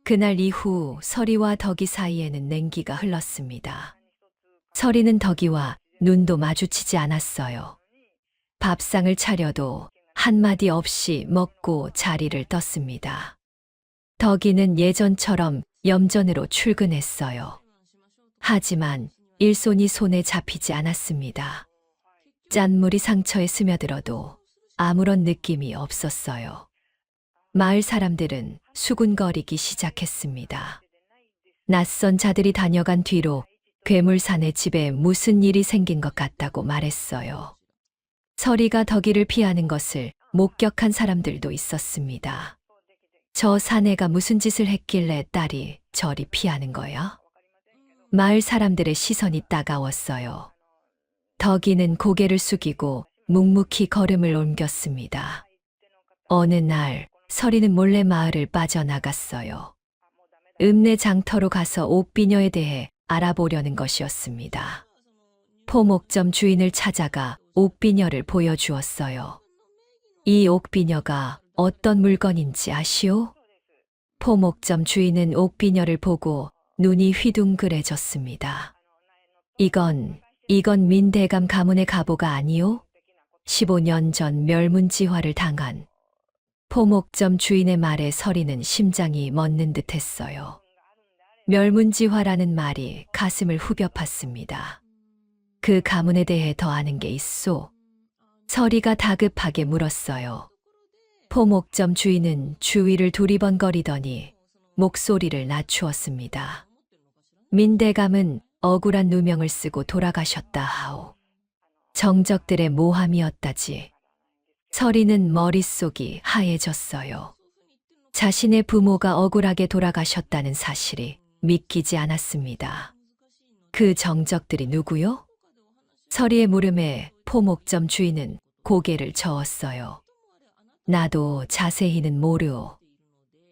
그날 이후 서리와 덕이 사이에는 냉기가 흘렀습니다. 서리는 덕이와 눈도 마주치지 않았어요. 밥상을 차려도 한마디 없이 먹고 자리를 떴습니다. 덕이는 예전처럼 염전으로 출근했어요. 하지만 일손이 손에 잡히지 않았습니다. 짠물이 상처에 스며들어도 아무런 느낌이 없었어요. 마을 사람들은 수군거리기 시작했습니다. 낯선 자들이 다녀간 뒤로 괴물산의 집에 무슨 일이 생긴 것 같다고 말했어요. 서리가 덕이를 피하는 것을 목격한 사람들도 있었습니다. 저 사내가 무슨 짓을 했길래 딸이 저리 피하는 거야? 마을 사람들의 시선이 따가웠어요. 덕이는 고개를 숙이고 묵묵히 걸음을 옮겼습니다. 어느 날 서리는 몰래 마을을 빠져나갔어요. 읍내 장터로 가서 옥비녀에 대해 알아보려는 것이었습니다. 포목점 주인을 찾아가 옥비녀를 보여주었어요. 이 옥비녀가 어떤 물건인지 아시오? 포목점 주인은 옥비녀를 보고 눈이 휘둥그레졌습니다. 이건 민대감 가문의 갑오가 아니오? 15년 전 멸문지화를 당한. 포목점 주인의 말에 서리는 심장이 멎는 듯했어요. 멸문지화라는 말이 가슴을 후벼 팠습니다. 그 가문에 대해 더 아는 게 있소? 서리가 다급하게 물었어요. 포목점 주인은 주위를 두리번거리더니 목소리를 낮추었습니다. 민대감은 억울한 누명을 쓰고 돌아가셨다 하오. 정적들의 모함이었다지. 서리는 머릿속이 하얘졌어요. 자신의 부모가 억울하게 돌아가셨다는 사실이 믿기지 않았습니다. 그 정적들이 누구요? 서리의 물음에 포목점 주인은 고개를 저었어요. 나도 자세히는 모르오.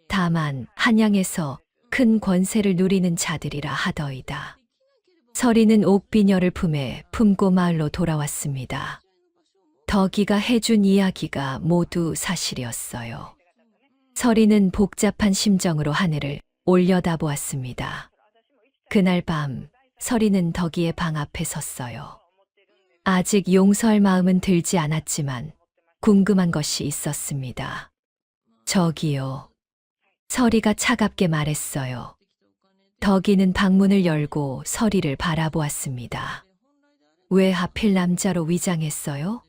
다만 한양에서 큰 권세를 누리는 자들이라 하더이다. 서리는 옥비녀를 품에 품고 마을로 돌아왔습니다. 덕이가 해준 이야기가 모두 사실이었어요. 서리는 복잡한 심정으로 하늘을 올려다보았습니다. 그날 밤 서리는 덕이의 방 앞에 섰어요. 아직 용서할 마음은 들지 않았지만 궁금한 것이 있었습니다. 저기요. 서리가 차갑게 말했어요. 덕이는 방문을 열고 서리를 바라보았습니다. 왜 하필 남자로 위장했어요?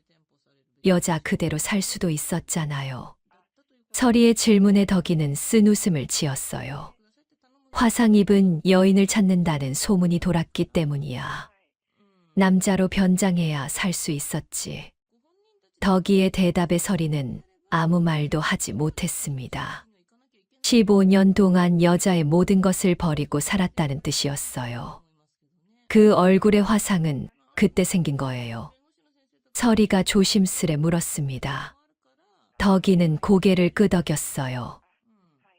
여자 그대로 살 수도 있었잖아요. 서리의 질문에 덕이는 쓴 웃음을 지었어요. 화상 입은 여인을 찾는다는 소문이 돌았기 때문이야. 남자로 변장해야 살 수 있었지. 덕이의 대답에 서리는 아무 말도 하지 못했습니다. 15년 동안 여자의 모든 것을 버리고 살았다는 뜻이었어요. 그 얼굴의 화상은 그때 생긴 거예요. 서리가 조심스레 물었습니다. 덕이는 고개를 끄덕였어요.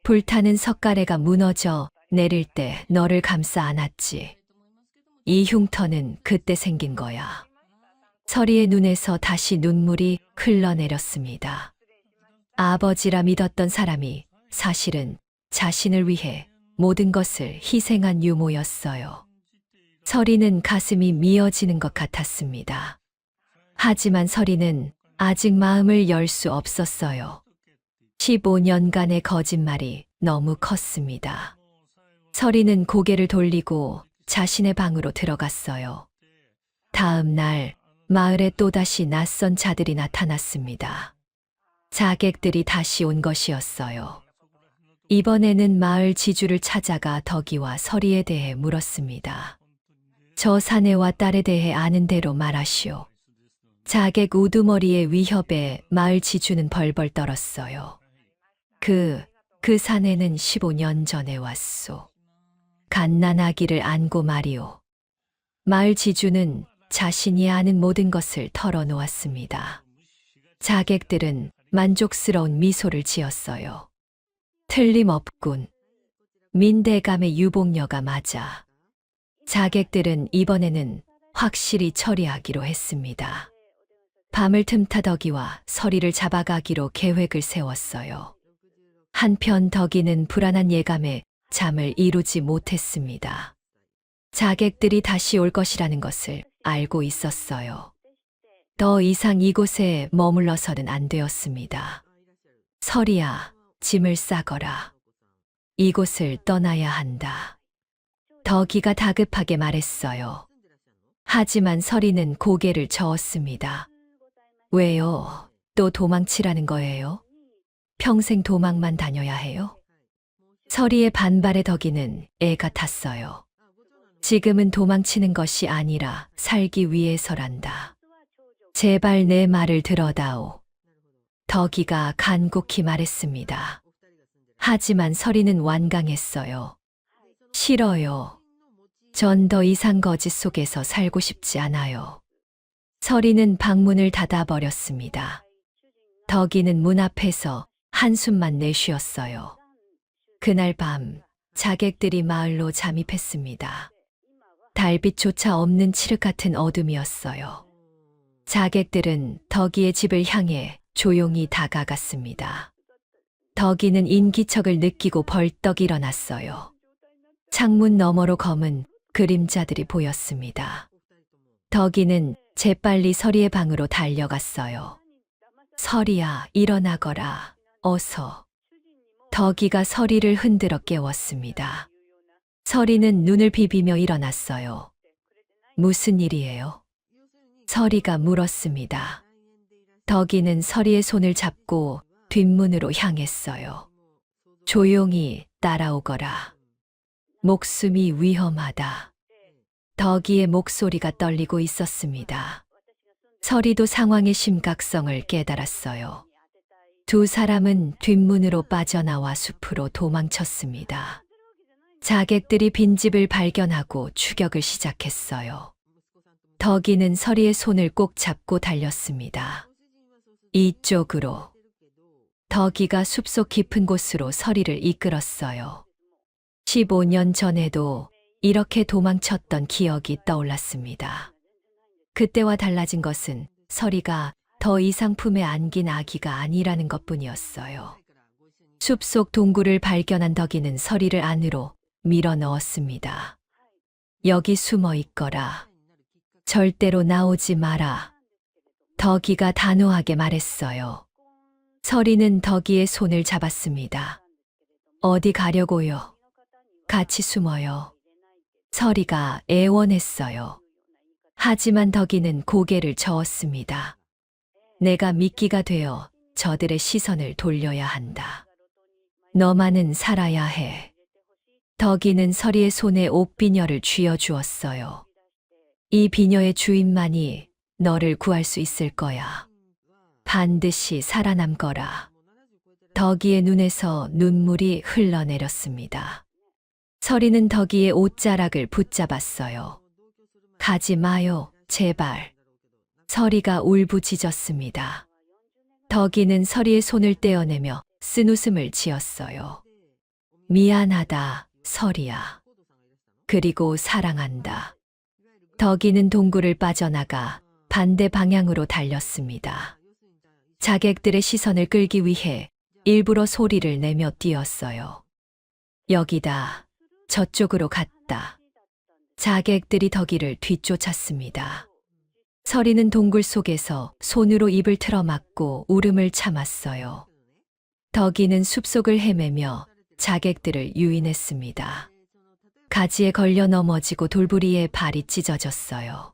불타는 석가래가 무너져 내릴 때 너를 감싸 안았지. 이 흉터는 그때 생긴 거야. 서리의 눈에서 다시 눈물이 흘러내렸습니다. 아버지라 믿었던 사람이 사실은 자신을 위해 모든 것을 희생한 유모였어요. 서리는 가슴이 미어지는 것 같았습니다. 하지만 서리는 아직 마음을 열 수 없었어요. 15년간의 거짓말이 너무 컸습니다. 서리는 고개를 돌리고 자신의 방으로 들어갔어요. 다음 날 마을에 또다시 낯선 자들이 나타났습니다. 자객들이 다시 온 것이었어요. 이번에는 마을 지주를 찾아가 덕이와 서리에 대해 물었습니다. 저 사내와 딸에 대해 아는 대로 말하시오. 자객 우두머리의 위협에 마을 지주는 벌벌 떨었어요. 그 사내는 15년 전에 왔소. 갓난아기를 안고 말이오. 마을 지주는 자신이 아는 모든 것을 털어놓았습니다. 자객들은 만족스러운 미소를 지었어요. 틀림없군. 민대감의 유복녀가 맞아. 자객들은 이번에는 확실히 처리하기로 했습니다. 밤을 틈타 덕이와 서리를 잡아가기로 계획을 세웠어요. 한편 덕이는 불안한 예감에 잠을 이루지 못했습니다. 자객들이 다시 올 것이라는 것을 알고 있었어요. 더 이상 이곳에 머물러서는 안 되었습니다. 서리야, 짐을 싸거라. 이곳을 떠나야 한다. 덕이가 다급하게 말했어요. 하지만 서리는 고개를 저었습니다. 왜요? 또 도망치라는 거예요? 평생 도망만 다녀야 해요? 서리의 반발에 덕이는 애가 탔어요. 지금은 도망치는 것이 아니라 살기 위해서란다. 제발 내 말을 들어다오. 덕이가 간곡히 말했습니다. 하지만 서리는 완강했어요. 싫어요. 전 더 이상 거짓 속에서 살고 싶지 않아요. 서리는 방문을 닫아버렸습니다. 덕이는 문 앞에서 한숨만 내쉬었어요. 그날 밤 자객들이 마을로 잠입했습니다. 달빛조차 없는 칠흑 같은 어둠이었어요. 자객들은 덕이의 집을 향해 조용히 다가갔습니다. 덕이는 인기척을 느끼고 벌떡 일어났어요. 창문 너머로 검은 그림자들이 보였습니다. 덕이는 재빨리 서리의 방으로 달려갔어요. 서리야, 일어나거라. 어서. 덕이가 서리를 흔들어 깨웠습니다. 서리는 눈을 비비며 일어났어요. 무슨 일이에요? 서리가 물었습니다. 덕이는 서리의 손을 잡고 뒷문으로 향했어요. 조용히 따라오거라. 목숨이 위험하다. 덕이의 목소리가 떨리고 있었습니다. 서리도 상황의 심각성을 깨달았어요. 두 사람은 뒷문으로 빠져나와 숲으로 도망쳤습니다. 자객들이 빈집을 발견하고 추격을 시작했어요. 덕이는 서리의 손을 꼭 잡고 달렸습니다. 이쪽으로. 덕이가 숲속 깊은 곳으로 서리를 이끌었어요. 15년 전에도 이렇게 도망쳤던 기억이 떠올랐습니다. 그때와 달라진 것은 서리가 더 이상 품에 안긴 아기가 아니라는 것뿐이었어요. 숲속 동굴을 발견한 덕이는 서리를 안으로 밀어 넣었습니다. 여기 숨어 있거라. 절대로 나오지 마라. 덕이가 단호하게 말했어요. 서리는 덕이의 손을 잡았습니다. 어디 가려고요? 같이 숨어요. 서리가 애원했어요. 하지만 덕이는 고개를 저었습니다. 내가 미끼가 되어 저들의 시선을 돌려야 한다. 너만은 살아야 해. 덕이는 서리의 손에 옷비녀를 쥐어주었어요. 이 비녀의 주인만이 너를 구할 수 있을 거야. 반드시 살아남거라. 덕이의 눈에서 눈물이 흘러내렸습니다. 서리는 덕이의 옷자락을 붙잡았어요. 가지 마요, 제발. 서리가 울부짖었습니다. 덕이는 서리의 손을 떼어내며 쓴웃음을 지었어요. 미안하다, 서리야. 그리고 사랑한다. 덕이는 동굴을 빠져나가 반대 방향으로 달렸습니다. 자객들의 시선을 끌기 위해 일부러 소리를 내며 뛰었어요. 여기다. 저쪽으로 갔다. 자객들이 덕이를 뒤쫓았습니다. 서리는 동굴 속에서 손으로 입을 틀어막고 울음을 참았어요. 덕이는 숲속을 헤매며 자객들을 유인했습니다. 가지에 걸려 넘어지고 돌부리에 발이 찢어졌어요.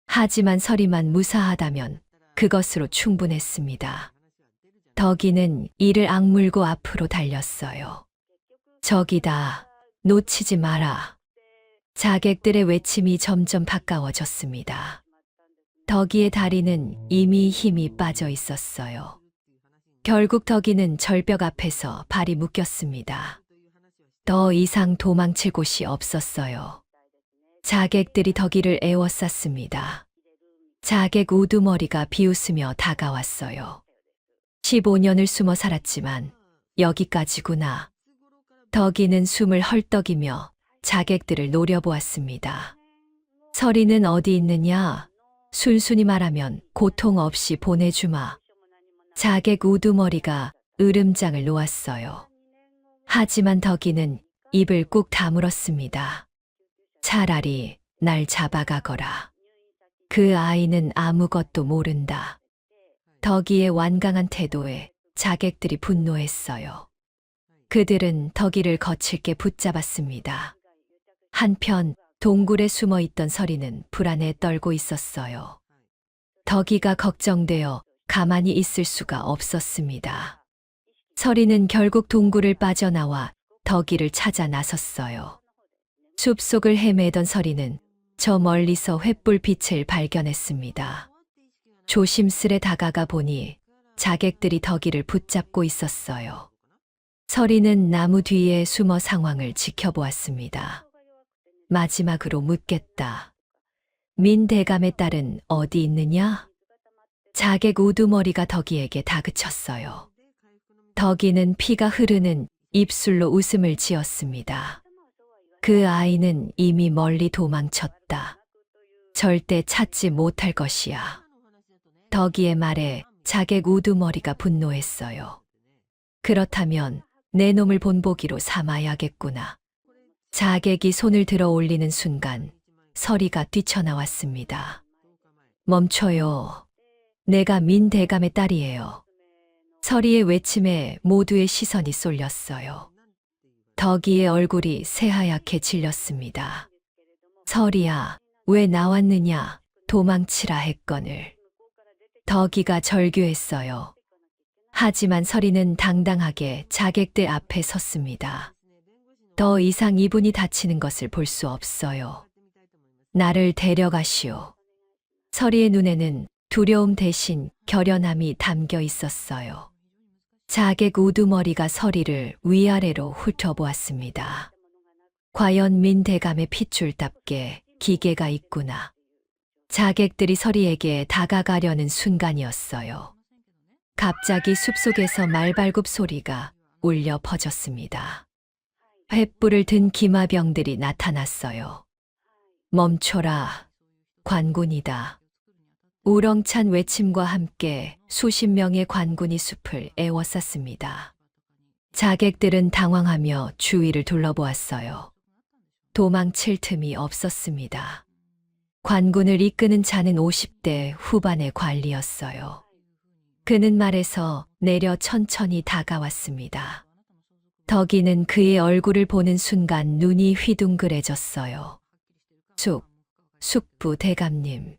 하지만 서리만 무사하다면 그것으로 충분했습니다. 덕이는 이를 악물고 앞으로 달렸어요. 저기다, 놓치지 마라. 자객들의 외침이 점점 가까워졌습니다. 덕이의 다리는 이미 힘이 빠져 있었어요. 결국 덕이는 절벽 앞에서 발이 묶였습니다. 더 이상 도망칠 곳이 없었어요. 자객들이 덕이를 에워쌌습니다. 자객 우두머리가 비웃으며 다가왔어요. 15년을 숨어 살았지만 여기까지구나. 덕이는 숨을 헐떡이며 자객들을 노려보았습니다. 서리는 어디 있느냐? 순순히 말하면 고통 없이 보내주마. 자객 우두머리가 으름장을 놓았어요. 하지만 덕이는 입을 꾹 다물었습니다. 차라리 날 잡아가거라. 그 아이는 아무것도 모른다. 덕이의 완강한 태도에 자객들이 분노했어요. 그들은 덕이를 거칠게 붙잡았습니다. 한편 동굴에 숨어 있던 서리는 불안에 떨고 있었어요. 덕이가 걱정되어 가만히 있을 수가 없었습니다. 서리는 결국 동굴을 빠져나와 덕이를 찾아 나섰어요. 숲속을 헤매던 서리는 저 멀리서 횃불빛을 발견했습니다. 조심스레 다가가 보니 자객들이 덕이를 붙잡고 있었어요. 서리는 나무 뒤에 숨어 상황을 지켜보았습니다. 마지막으로 묻겠다. 민 대감의 딸은 어디 있느냐? 자객 우두머리가 덕이에게 다그쳤어요. 덕이는 피가 흐르는 입술로 웃음을 지었습니다. 그 아이는 이미 멀리 도망쳤다. 절대 찾지 못할 것이야. 덕이의 말에 자객 우두머리가 분노했어요. 그렇다면 내 놈을 본보기로 삼아야겠구나. 자객이 손을 들어 올리는 순간 서리가 뛰쳐나왔습니다. 멈춰요. 내가 민 대감의 딸이에요. 서리의 외침에 모두의 시선이 쏠렸어요. 덕이의 얼굴이 새하얗게 질렸습니다. 서리야, 왜 나왔느냐? 도망치라 했거늘. 덕이가 절규했어요. 하지만 서리는 당당하게 자객들 앞에 섰습니다. 더 이상 이분이 다치는 것을 볼 수 없어요. 나를 데려가시오. 서리의 눈에는 두려움 대신 결연함이 담겨 있었어요. 자객 우두머리가 서리를 위아래로 훑어보았습니다. 과연 민 대감의 핏줄답게 기계가 있구나. 자객들이 서리에게 다가가려는 순간이었어요. 갑자기 숲속에서 말발굽 소리가 울려 퍼졌습니다. 횃불을 든 기마병들이 나타났어요. 멈춰라. 관군이다. 우렁찬 외침과 함께 수십 명의 관군이 숲을 에워쌌습니다. 자객들은 당황하며 주위를 둘러보았어요. 도망칠 틈이 없었습니다. 관군을 이끄는 자는 50대 후반의 관리였어요. 그는 말에서 내려 천천히 다가왔습니다. 덕이는 그의 얼굴을 보는 순간 눈이 휘둥그레졌어요. 숙부 대감님.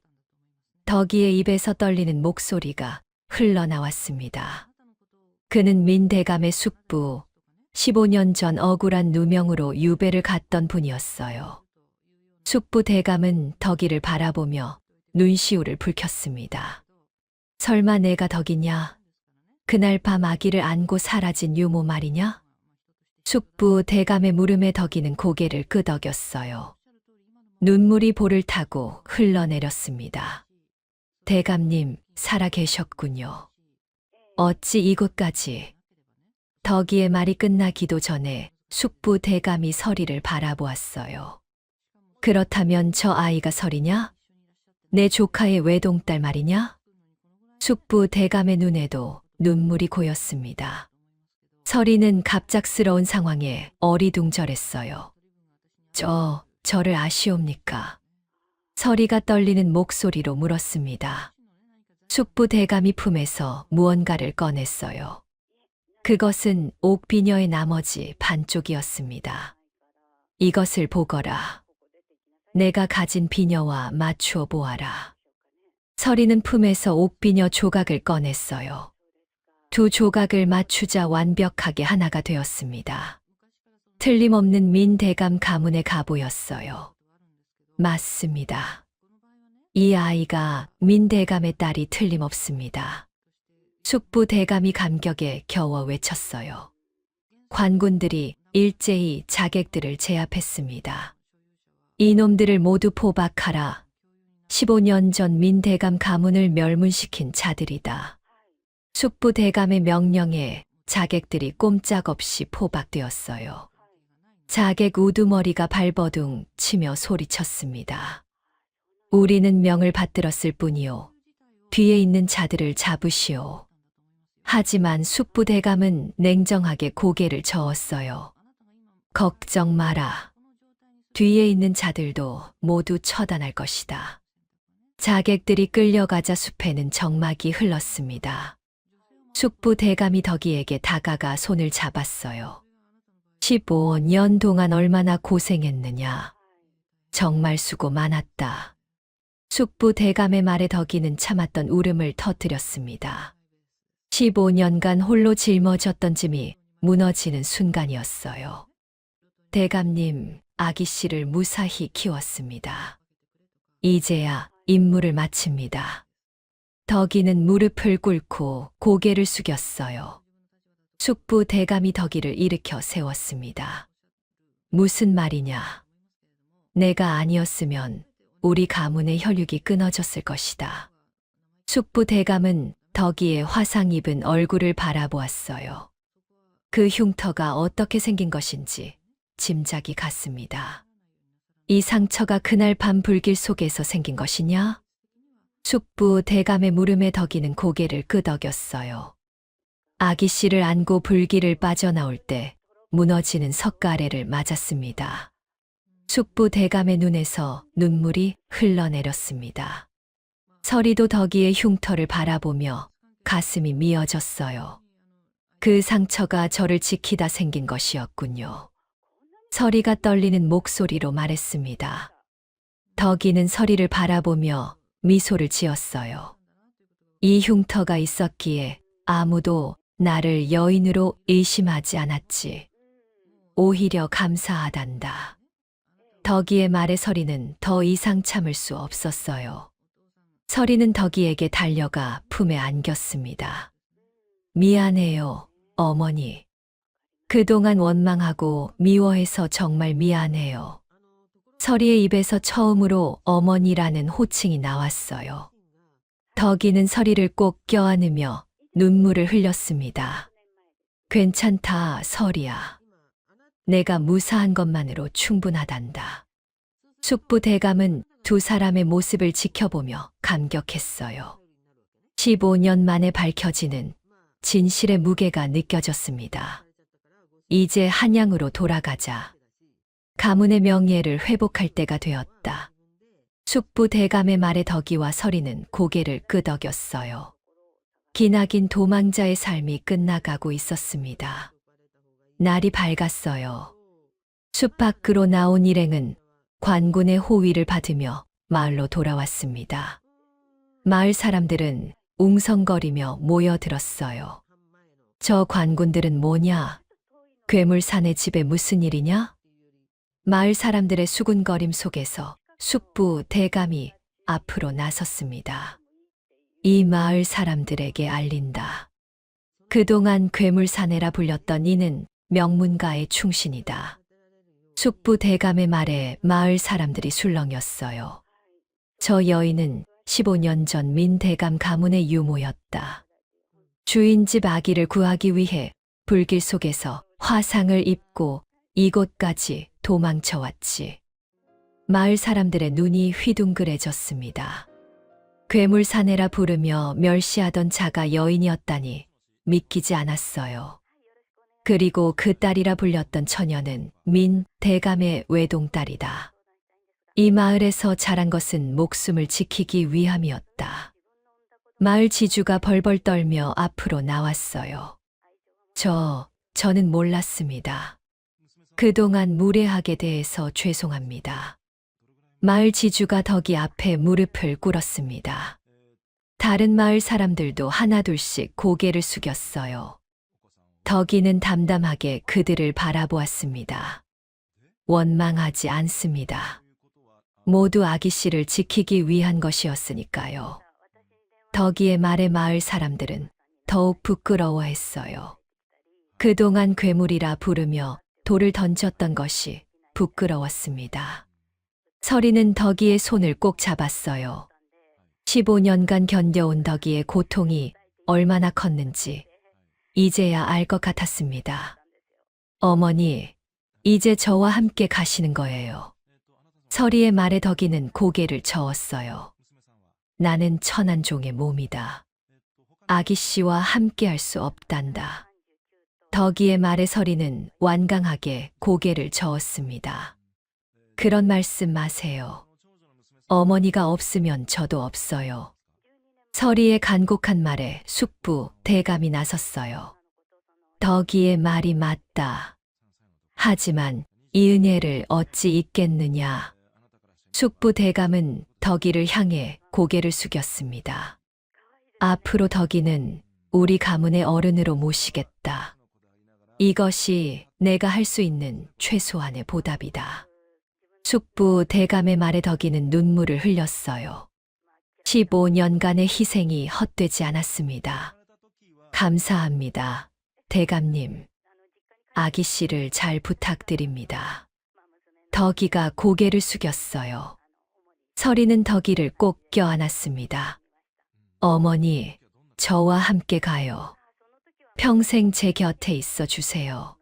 덕이의 입에서 떨리는 목소리가 흘러나왔습니다. 그는 민 대감의 숙부, 15년 전 억울한 누명으로 유배를 갔던 분이었어요. 숙부 대감은 덕이를 바라보며 눈시울을 붉혔습니다. 설마 내가 덕이냐? 그날 밤 아기를 안고 사라진 유모 말이냐? 숙부 대감의 물음에 덕이는 고개를 끄덕였어요. 눈물이 볼을 타고 흘러내렸습니다. 대감님, 살아계셨군요. 어찌 이곳까지? 덕이의 말이 끝나기도 전에 숙부 대감이 서리를 바라보았어요. 그렇다면 저 아이가 서리냐? 내 조카의 외동딸 말이냐? 숙부 대감의 눈에도 눈물이 고였습니다. 서리는 갑작스러운 상황에 어리둥절했어요. 저를 아시옵니까? 서리가 떨리는 목소리로 물었습니다. 숙부 대감이 품에서 무언가를 꺼냈어요. 그것은 옥비녀의 나머지 반쪽이었습니다. 이것을 보거라. 내가 가진 비녀와 맞추어 보아라. 서리는 품에서 옥비녀 조각을 꺼냈어요. 두 조각을 맞추자 완벽하게 하나가 되었습니다. 틀림없는 민 대감 가문의 가보였어요. 맞습니다. 이 아이가 민 대감의 딸이 틀림없습니다. 숙부 대감이 감격에 겨워 외쳤어요. 관군들이 일제히 자객들을 제압했습니다. 이놈들을 모두 포박하라. 15년 전 민 대감 가문을 멸문시킨 자들이다. 숙부 대감의 명령에 자객들이 꼼짝없이 포박되었어요. 자객 우두머리가 발버둥 치며 소리쳤습니다. 우리는 명을 받들었을 뿐이요. 뒤에 있는 자들을 잡으시오. 하지만 숙부 대감은 냉정하게 고개를 저었어요. 걱정 마라. 뒤에 있는 자들도 모두 처단할 것이다. 자객들이 끌려가자 숲에는 정막이 흘렀습니다. 숙부 대감이 덕이에게 다가가 손을 잡았어요. 15년 동안 얼마나 고생했느냐. 정말 수고 많았다. 숙부 대감의 말에 덕이는 참았던 울음을 터뜨렸습니다. 15년간 홀로 짊어졌던 짐이 무너지는 순간이었어요. 대감님, 아기 씨를 무사히 키웠습니다. 이제야 임무를 마칩니다. 덕이는 무릎을 꿇고 고개를 숙였어요. 숙부 대감이 덕이를 일으켜 세웠습니다. 무슨 말이냐? 내가 아니었으면 우리 가문의 혈육이 끊어졌을 것이다. 숙부 대감은 덕이의 화상 입은 얼굴을 바라보았어요. 그 흉터가 어떻게 생긴 것인지 짐작이 갔습니다. 이 상처가 그날 밤 불길 속에서 생긴 것이냐? 숙부 대감의 물음에 덕이는 고개를 끄덕였어요. 아기 씨를 안고 불길을 빠져나올 때 무너지는 석가래를 맞았습니다. 숙부 대감의 눈에서 눈물이 흘러내렸습니다. 서리도 덕이의 흉터를 바라보며 가슴이 미어졌어요. 그 상처가 저를 지키다 생긴 것이었군요. 서리가 떨리는 목소리로 말했습니다. 덕이는 서리를 바라보며 미소를 지었어요. 이 흉터가 있었기에 아무도 나를 여인으로 의심하지 않았지. 오히려 감사하단다. 덕이의 말에 서리는 더 이상 참을 수 없었어요. 서리는 덕이에게 달려가 품에 안겼습니다. 미안해요, 어머니. 그동안 원망하고 미워해서 정말 미안해요. 서리의 입에서 처음으로 어머니라는 호칭이 나왔어요. 덕이는 서리를 꼭 껴안으며 눈물을 흘렸습니다. 괜찮다, 서리야. 내가 무사한 것만으로 충분하단다. 숙부 대감은 두 사람의 모습을 지켜보며 감격했어요. 15년 만에 밝혀지는 진실의 무게가 느껴졌습니다. 이제 한양으로 돌아가자. 가문의 명예를 회복할 때가 되었다. 숙부 대감의 말에 덕이와 서리는 고개를 끄덕였어요. 기나긴 도망자의 삶이 끝나가고 있었습니다. 날이 밝았어요. 숲 밖으로 나온 일행은 관군의 호위를 받으며 마을로 돌아왔습니다. 마을 사람들은 웅성거리며 모여들었어요. 저 관군들은 뭐냐? 괴물사내 집에 무슨 일이냐? 마을 사람들의 수군거림 속에서 숙부 대감이 앞으로 나섰습니다. 이 마을 사람들에게 알린다. 그동안 괴물사내라 불렸던 이는 명문가의 충신이다. 숙부 대감의 말에 마을 사람들이 술렁였어요. 저 여인은 15년 전 민대감 가문의 유모였다. 주인집 아기를 구하기 위해 불길 속에서 화상을 입고 이곳까지 도망쳐왔지. 마을 사람들의 눈이 휘둥그레졌습니다. 괴물사내라 부르며 멸시하던 자가 여인이었다니 믿기지 않았어요. 그리고 그 딸이라 불렸던 처녀는 민 대감의 외동딸이다. 이 마을에서 자란 것은 목숨을 지키기 위함이었다. 마을 지주가 벌벌 떨며 앞으로 나왔어요. 저는 몰랐습니다. 그동안 무례하게 대해서 죄송합니다. 마을 지주가 덕이 앞에 무릎을 꿇었습니다. 다른 마을 사람들도 하나둘씩 고개를 숙였어요. 덕이는 담담하게 그들을 바라보았습니다. 원망하지 않습니다. 모두 아기 씨를 지키기 위한 것이었으니까요. 덕이의 말에 마을 사람들은 더욱 부끄러워했어요. 그동안 괴물이라 부르며 돌을 던졌던 것이 부끄러웠습니다. 서리는 덕이의 손을 꼭 잡았어요. 15년간 견뎌온 덕이의 고통이 얼마나 컸는지 이제야 알 것 같았습니다. 어머니, 이제 저와 함께 가시는 거예요. 서리의 말에 덕이는 고개를 저었어요. 나는 천한 종의 몸이다. 아기 씨와 함께 할 수 없단다. 덕이의 말에 서리는 완강하게 고개를 저었습니다. 그런 말씀 마세요. 어머니가 없으면 저도 없어요. 서리의 간곡한 말에 숙부 대감이 나섰어요. 덕이의 말이 맞다. 하지만 이 은혜를 어찌 잊겠느냐. 숙부 대감은 덕이를 향해 고개를 숙였습니다. 앞으로 덕이는 우리 가문의 어른으로 모시겠다. 이것이 내가 할 수 있는 최소한의 보답이다. 숙부 대감의 말에 덕이는 눈물을 흘렸어요. 15년간의 희생이 헛되지 않았습니다. 감사합니다. 대감님, 아기 씨를 잘 부탁드립니다. 덕이가 고개를 숙였어요. 서리는 덕이를 꼭 껴안았습니다. 어머니, 저와 함께 가요. 평생 제 곁에 있어 주세요.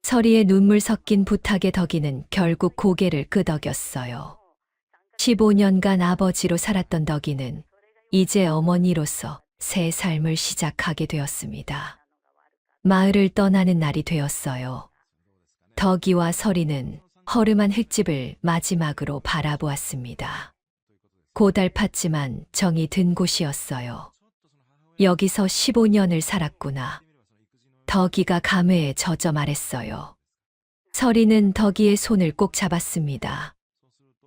서리의 눈물 섞인 부탁에 덕이는 결국 고개를 끄덕였어요. 15년간 아버지로 살았던 덕이는 이제 어머니로서 새 삶을 시작하게 되었습니다. 마을을 떠나는 날이 되었어요. 덕이와 서리는 허름한 흙집을 마지막으로 바라보았습니다. 고달팠지만 정이 든 곳이었어요. 여기서 15년을 살았구나. 덕이가 감회에 젖어 말했어요. 서리는 덕이의 손을 꼭 잡았습니다.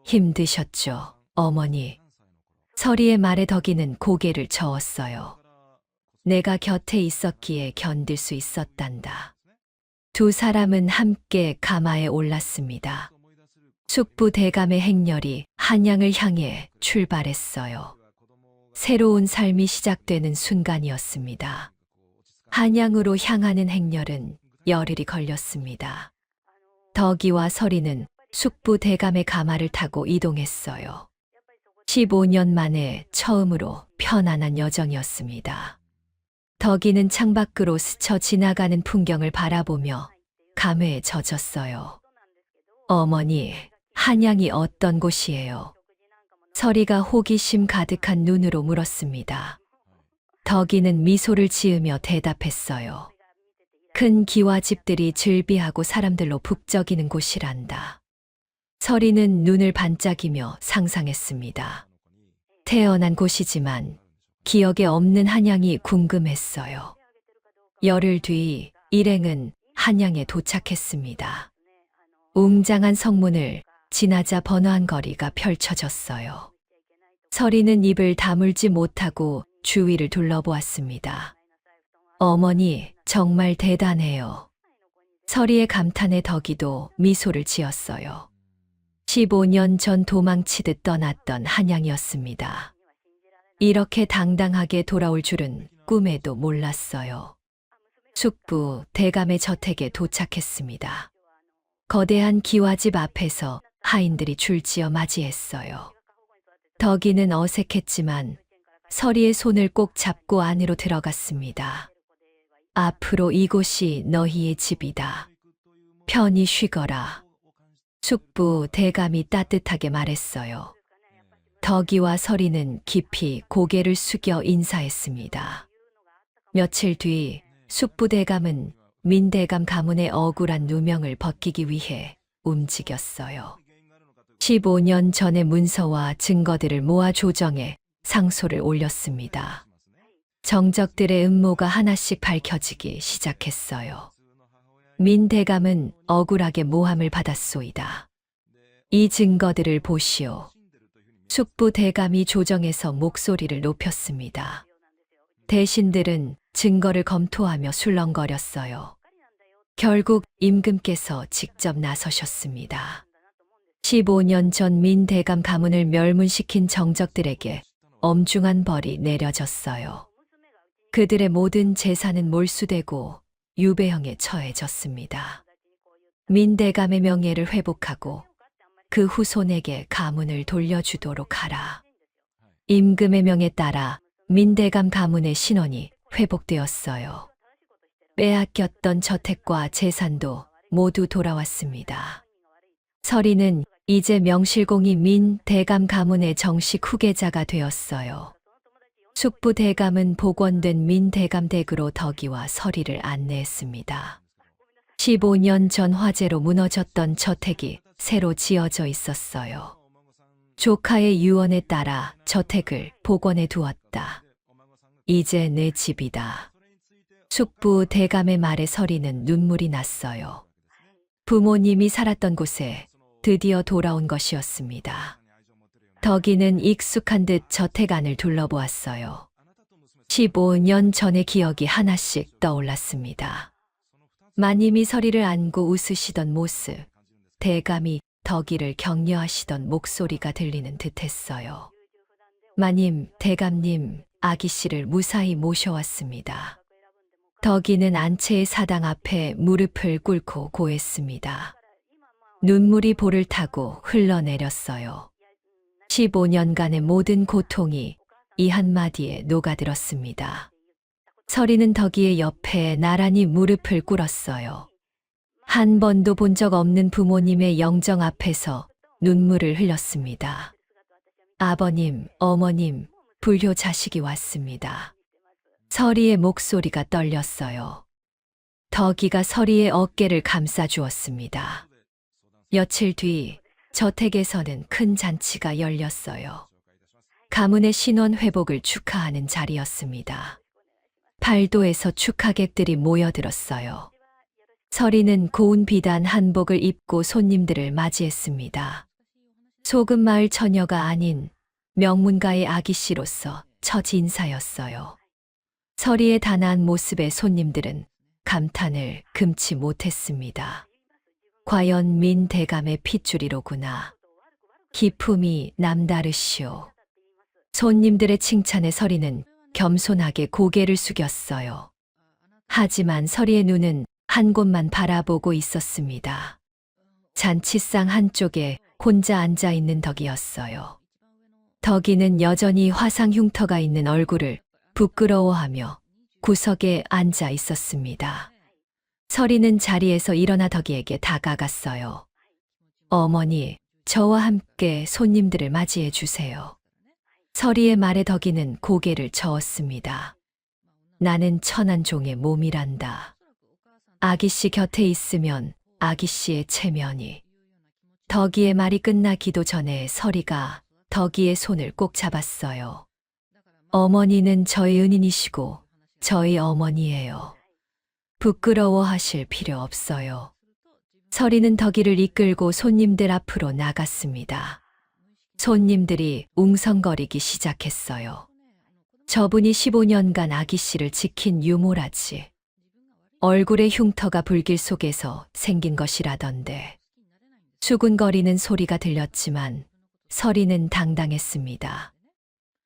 힘드셨죠, 어머니. 서리의 말에 덕이는 고개를 저었어요. 내가 곁에 있었기에 견딜 수 있었단다. 두 사람은 함께 가마에 올랐습니다. 숙부 대감의 행렬이 한양을 향해 출발했어요. 새로운 삶이 시작되는 순간이었습니다. 한양으로 향하는 행렬은 열흘이 걸렸습니다. 덕이와 서리는 숙부 대감의 가마를 타고 이동했어요. 15년 만에 처음으로 편안한 여정이었습니다. 덕이는 창밖으로 스쳐 지나가는 풍경을 바라보며 감회에 젖었어요. 어머니, 한양이 어떤 곳이에요? 서리가 호기심 가득한 눈으로 물었습니다. 덕이는 미소를 지으며 대답했어요. 큰 기와집들이 즐비하고 사람들로 북적이는 곳이란다. 서리는 눈을 반짝이며 상상했습니다. 태어난 곳이지만 기억에 없는 한양이 궁금했어요. 열흘 뒤 일행은 한양에 도착했습니다. 웅장한 성문을 지나자 번화한 거리가 펼쳐졌어요. 서리는 입을 다물지 못하고 주위를 둘러보았습니다. 어머니, 정말 대단해요. 서리의 감탄에 덕이도 미소를 지었어요. 15년 전 도망치듯 떠났던 한양이었습니다. 이렇게 당당하게 돌아올 줄은 꿈에도 몰랐어요. 숙부 대감의 저택에 도착했습니다. 거대한 기와집 앞에서 하인들이 줄지어 맞이했어요. 덕이는 어색했지만 서리의 손을 꼭 잡고 안으로 들어갔습니다. 앞으로 이곳이 너희의 집이다. 편히 쉬거라. 숙부 대감이 따뜻하게 말했어요. 덕이와 서리는 깊이 고개를 숙여 인사했습니다. 며칠 뒤 숙부 대감은 민대감 가문의 억울한 누명을 벗기기 위해 움직였어요. 15년 전의 문서와 증거들을 모아 조정해 상소를 올렸습니다. 정적들의 음모가 하나씩 밝혀지기 시작했어요. 민대감은 억울하게 모함을 받았소이다. 이 증거들을 보시오. 숙부 대감이 조정에서 목소리를 높였습니다. 대신들은 증거를 검토하며 술렁거렸어요. 결국 임금께서 직접 나서셨습니다. 15년 전 민대감 가문을 멸문시킨 정적들에게 엄중한 벌이 내려졌어요. 그들의 모든 재산은 몰수되고 유배형에 처해졌습니다. 민대감의 명예를 회복하고 그 후손에게 가문을 돌려주도록 하라. 임금의 명에 따라 민대감 가문의 신원이 회복되었어요. 빼앗겼던 저택과 재산도 모두 돌아왔습니다. 서리는 이제 명실공히 민대감 가문의 정식 후계자가 되었어요. 숙부 대감은 복원된 민대감 댁으로 덕이와 서리를 안내했습니다. 15년 전 화재로 무너졌던 저택이 새로 지어져 있었어요. 조카의 유언에 따라 저택을 복원해 두었다. 이제 내 집이다. 숙부 대감의 말에 서리는 눈물이 났어요. 부모님이 살았던 곳에 드디어 돌아온 것이었습니다. 덕이는 익숙한 듯 저택 안을 둘러보았어요. 15년 전의 기억이 하나씩 떠올랐습니다. 마님이 서리를 안고 웃으시던 모습, 대감이 덕이를 격려하시던 목소리가 들리는 듯했어요. 마님, 대감님, 아기 씨를 무사히 모셔왔습니다. 덕이는 안채의 사당 앞에 무릎을 꿇고 고했습니다. 눈물이 볼을 타고 흘러내렸어요. 15년간의 모든 고통이 이 한마디에 녹아들었습니다. 서리는 덕이의 옆에 나란히 무릎을 꿇었어요. 한 번도 본 적 없는 부모님의 영정 앞에서 눈물을 흘렸습니다. 아버님, 어머님, 불효 자식이 왔습니다. 서리의 목소리가 떨렸어요. 덕이가 서리의 어깨를 감싸주었습니다. 며칠 뒤 저택에서는 큰 잔치가 열렸어요. 가문의 신원 회복을 축하하는 자리였습니다. 팔도에서 축하객들이 모여들었어요. 서리는 고운 비단 한복을 입고 손님들을 맞이했습니다. 소금마을 처녀가 아닌 명문가의 아기씨로서 첫 인사였어요. 서리의 단아한 모습에 손님들은 감탄을 금치 못했습니다. 과연 민대감의 핏줄이로구나. 기품이 남다르시오. 손님들의 칭찬에 서리는 겸손하게 고개를 숙였어요. 하지만 서리의 눈은 한 곳만 바라보고 있었습니다. 잔치상 한쪽에 혼자 앉아 있는 덕이었어요. 덕이는 여전히 화상 흉터가 있는 얼굴을 부끄러워하며 구석에 앉아 있었습니다. 서리는 자리에서 일어나 덕이에게 다가갔어요. 어머니, 저와 함께 손님들을 맞이해 주세요. 서리의 말에 덕이는 고개를 저었습니다. 나는 천한 종의 몸이란다. 아기씨 곁에 있으면 아기씨의 체면이. 덕이의 말이 끝나기도 전에 서리가 덕이의 손을 꼭 잡았어요. 어머니는 저의 은인이시고 저희 어머니예요. 부끄러워하실 필요 없어요. 서리는 덕이를 이끌고 손님들 앞으로 나갔습니다. 손님들이 웅성거리기 시작했어요. 저분이 15년간 아기씨를 지킨 유모라지. 얼굴의 흉터가 불길 속에서 생긴 것이라던데. 수군거리는 소리가 들렸지만 서리는 당당했습니다.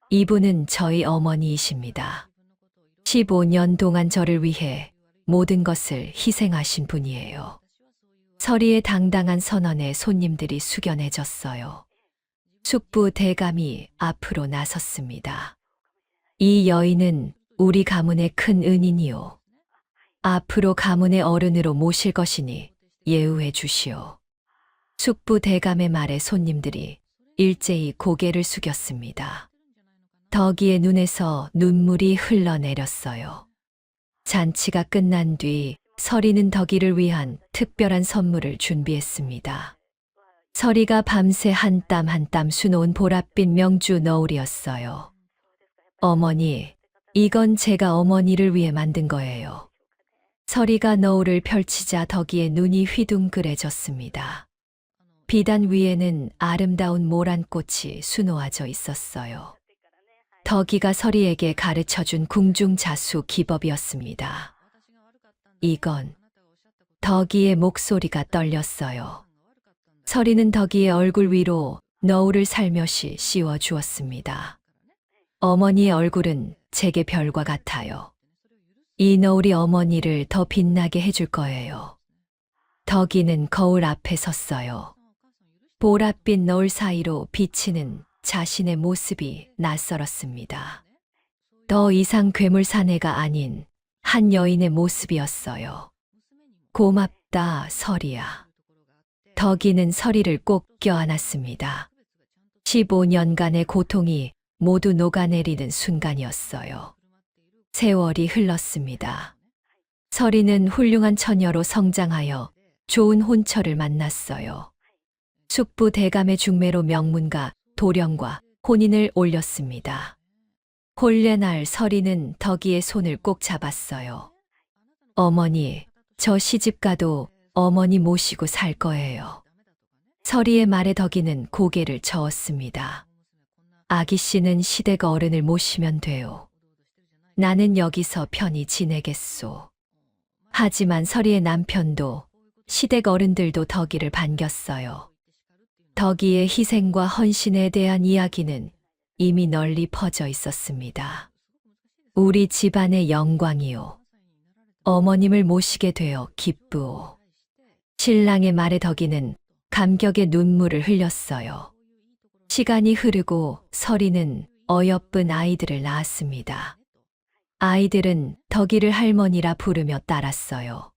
이분은 저희 어머니이십니다. 15년 동안 저를 위해 모든 것을 희생하신 분이에요. 서리의 당당한 선언에 손님들이 숙연해졌어요. 숙부 대감이 앞으로 나섰습니다. 이 여인은 우리 가문의 큰 은인이요. 앞으로 가문의 어른으로 모실 것이니 예우해 주시오. 숙부 대감의 말에 손님들이 일제히 고개를 숙였습니다. 덕이의 눈에서 눈물이 흘러내렸어요. 잔치가 끝난 뒤 서리는 덕이를 위한 특별한 선물을 준비했습니다. 서리가 밤새 한 땀 한 땀 수놓은 보랏빛 명주 너울이었어요. 어머니, 이건 제가 어머니를 위해 만든 거예요. 서리가 너울을 펼치자 덕이의 눈이 휘둥그레졌습니다. 비단 위에는 아름다운 모란꽃이 수놓아져 있었어요. 덕이가 서리에게 가르쳐준 궁중자수 기법이었습니다. 이건 덕이의 목소리가 떨렸어요. 서리는 덕이의 얼굴 위로 너울을 살며시 씌워 주었습니다. 어머니의 얼굴은 제게 별과 같아요. 이 너울이 어머니를 더 빛나게 해줄 거예요. 덕이는 거울 앞에 섰어요. 보랏빛 너울 사이로 비치는 자신의 모습이 낯설었습니다. 더 이상 괴물 사내가 아닌 한 여인의 모습이었어요. 고맙다, 서리야. 덕이는 서리를 꼭 껴안았습니다. 15년간의 고통이 모두 녹아내리는 순간이었어요. 세월이 흘렀습니다. 서리는 훌륭한 처녀로 성장하여 좋은 혼처를 만났어요. 숙부 대감의 중매로 명문가 도령과 혼인을 올렸습니다. 혼례날 서리는 덕이의 손을 꼭 잡았어요. 어머니, 저 시집가도 어머니 모시고 살 거예요. 서리의 말에 덕이는 고개를 저었습니다. 아기 씨는 시댁 어른을 모시면 돼요. 나는 여기서 편히 지내겠소. 하지만 서리의 남편도 시댁 어른들도 덕이를 반겼어요. 덕이의 희생과 헌신에 대한 이야기는 이미 널리 퍼져 있었습니다. 우리 집안의 영광이요. 어머님을 모시게 되어 기쁘오. 신랑의 말에 덕이는 감격의 눈물을 흘렸어요. 시간이 흐르고 서리는 어여쁜 아이들을 낳았습니다. 아이들은 덕이를 할머니라 부르며 따랐어요.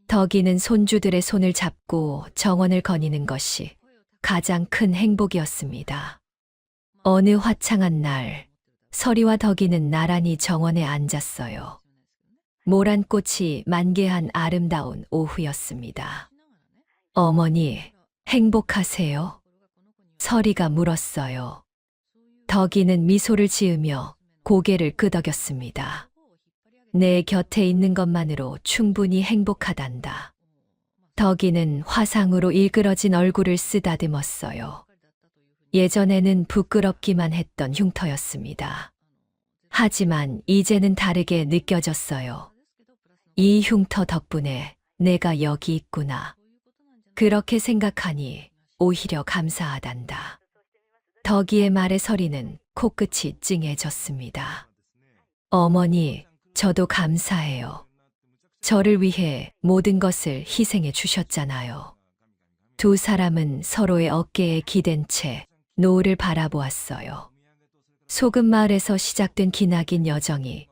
덕이는 손주들의 손을 잡고 정원을 거니는 것이 가장 큰 행복이었습니다. 어느 화창한 날, 서리와 덕이는 나란히 정원에 앉았어요. 모란 꽃이 만개한 아름다운 오후였습니다. 어머니, 행복하세요? 서리가 물었어요. 덕이는 미소를 지으며 고개를 끄덕였습니다. 내 곁에 있는 것만으로 충분히 행복하단다. 덕이는 화상으로 일그러진 얼굴을 쓰다듬었어요. 예전에는 부끄럽기만 했던 흉터였습니다. 하지만 이제는 다르게 느껴졌어요. 이 흉터 덕분에 내가 여기 있구나. 그렇게 생각하니 오히려 감사하단다. 덕이의 말에 서리는 코끝이 찡해졌습니다. 어머니, 저도 감사해요. 저를 위해 모든 것을 희생해 주셨잖아요. 두 사람은 서로의 어깨에 기댄 채 노을을 바라보았어요. 소금마을에서 시작된 기나긴 여정이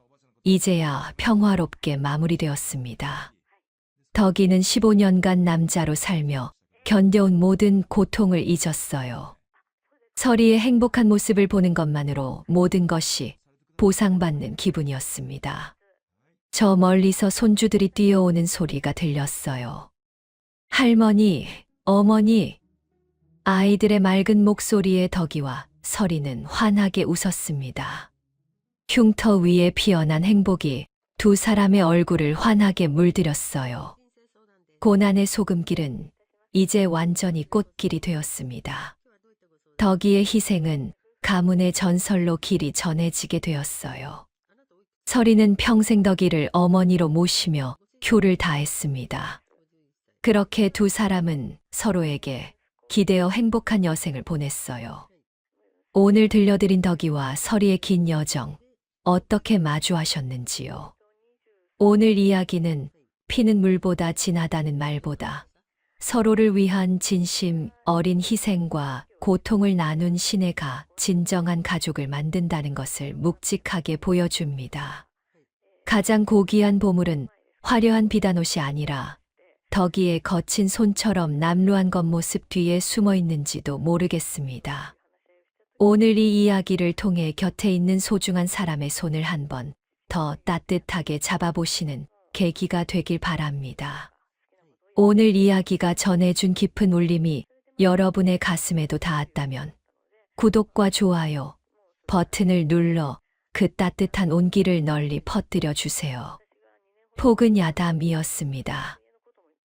이제야 평화롭게 마무리되었습니다. 덕이는 15년간 남자로 살며 견뎌온 모든 고통을 잊었어요. 서리의 행복한 모습을 보는 것만으로 모든 것이 보상받는 기분이었습니다. 저 멀리서 손주들이 뛰어오는 소리가 들렸어요. 할머니, 어머니. 아이들의 맑은 목소리에 덕이와 서리는 환하게 웃었습니다. 흉터 위에 피어난 행복이 두 사람의 얼굴을 환하게 물들였어요. 고난의 소금길은 이제 완전히 꽃길이 되었습니다. 덕이의 희생은 가문의 전설로 길이 전해지게 되었어요. 서리는 평생 덕이를 어머니로 모시며 효를 다했습니다. 그렇게 두 사람은 서로에게 기대어 행복한 여생을 보냈어요. 오늘 들려드린 덕이와 서리의 긴 여정, 어떻게 마주하셨는지요? 오늘 이야기는 피는 물보다 진하다는 말보다 서로를 위한 진심 어린 희생과 고통을 나눈 신혜가 진정한 가족을 만든다는 것을 묵직하게 보여줍니다. 가장 고귀한 보물은 화려한 비단옷이 아니라 덕이의 거친 손처럼 남루한 겉모습 뒤에 숨어 있는지도 모르겠습니다. 오늘 이 이야기를 통해 곁에 있는 소중한 사람의 손을 한 번 더 따뜻하게 잡아보시는 계기가 되길 바랍니다. 오늘 이야기가 전해준 깊은 울림이 여러분의 가슴에도 닿았다면 구독과 좋아요 버튼을 눌러 그 따뜻한 온기를 널리 퍼뜨려 주세요. 폭은 야담이었습니다.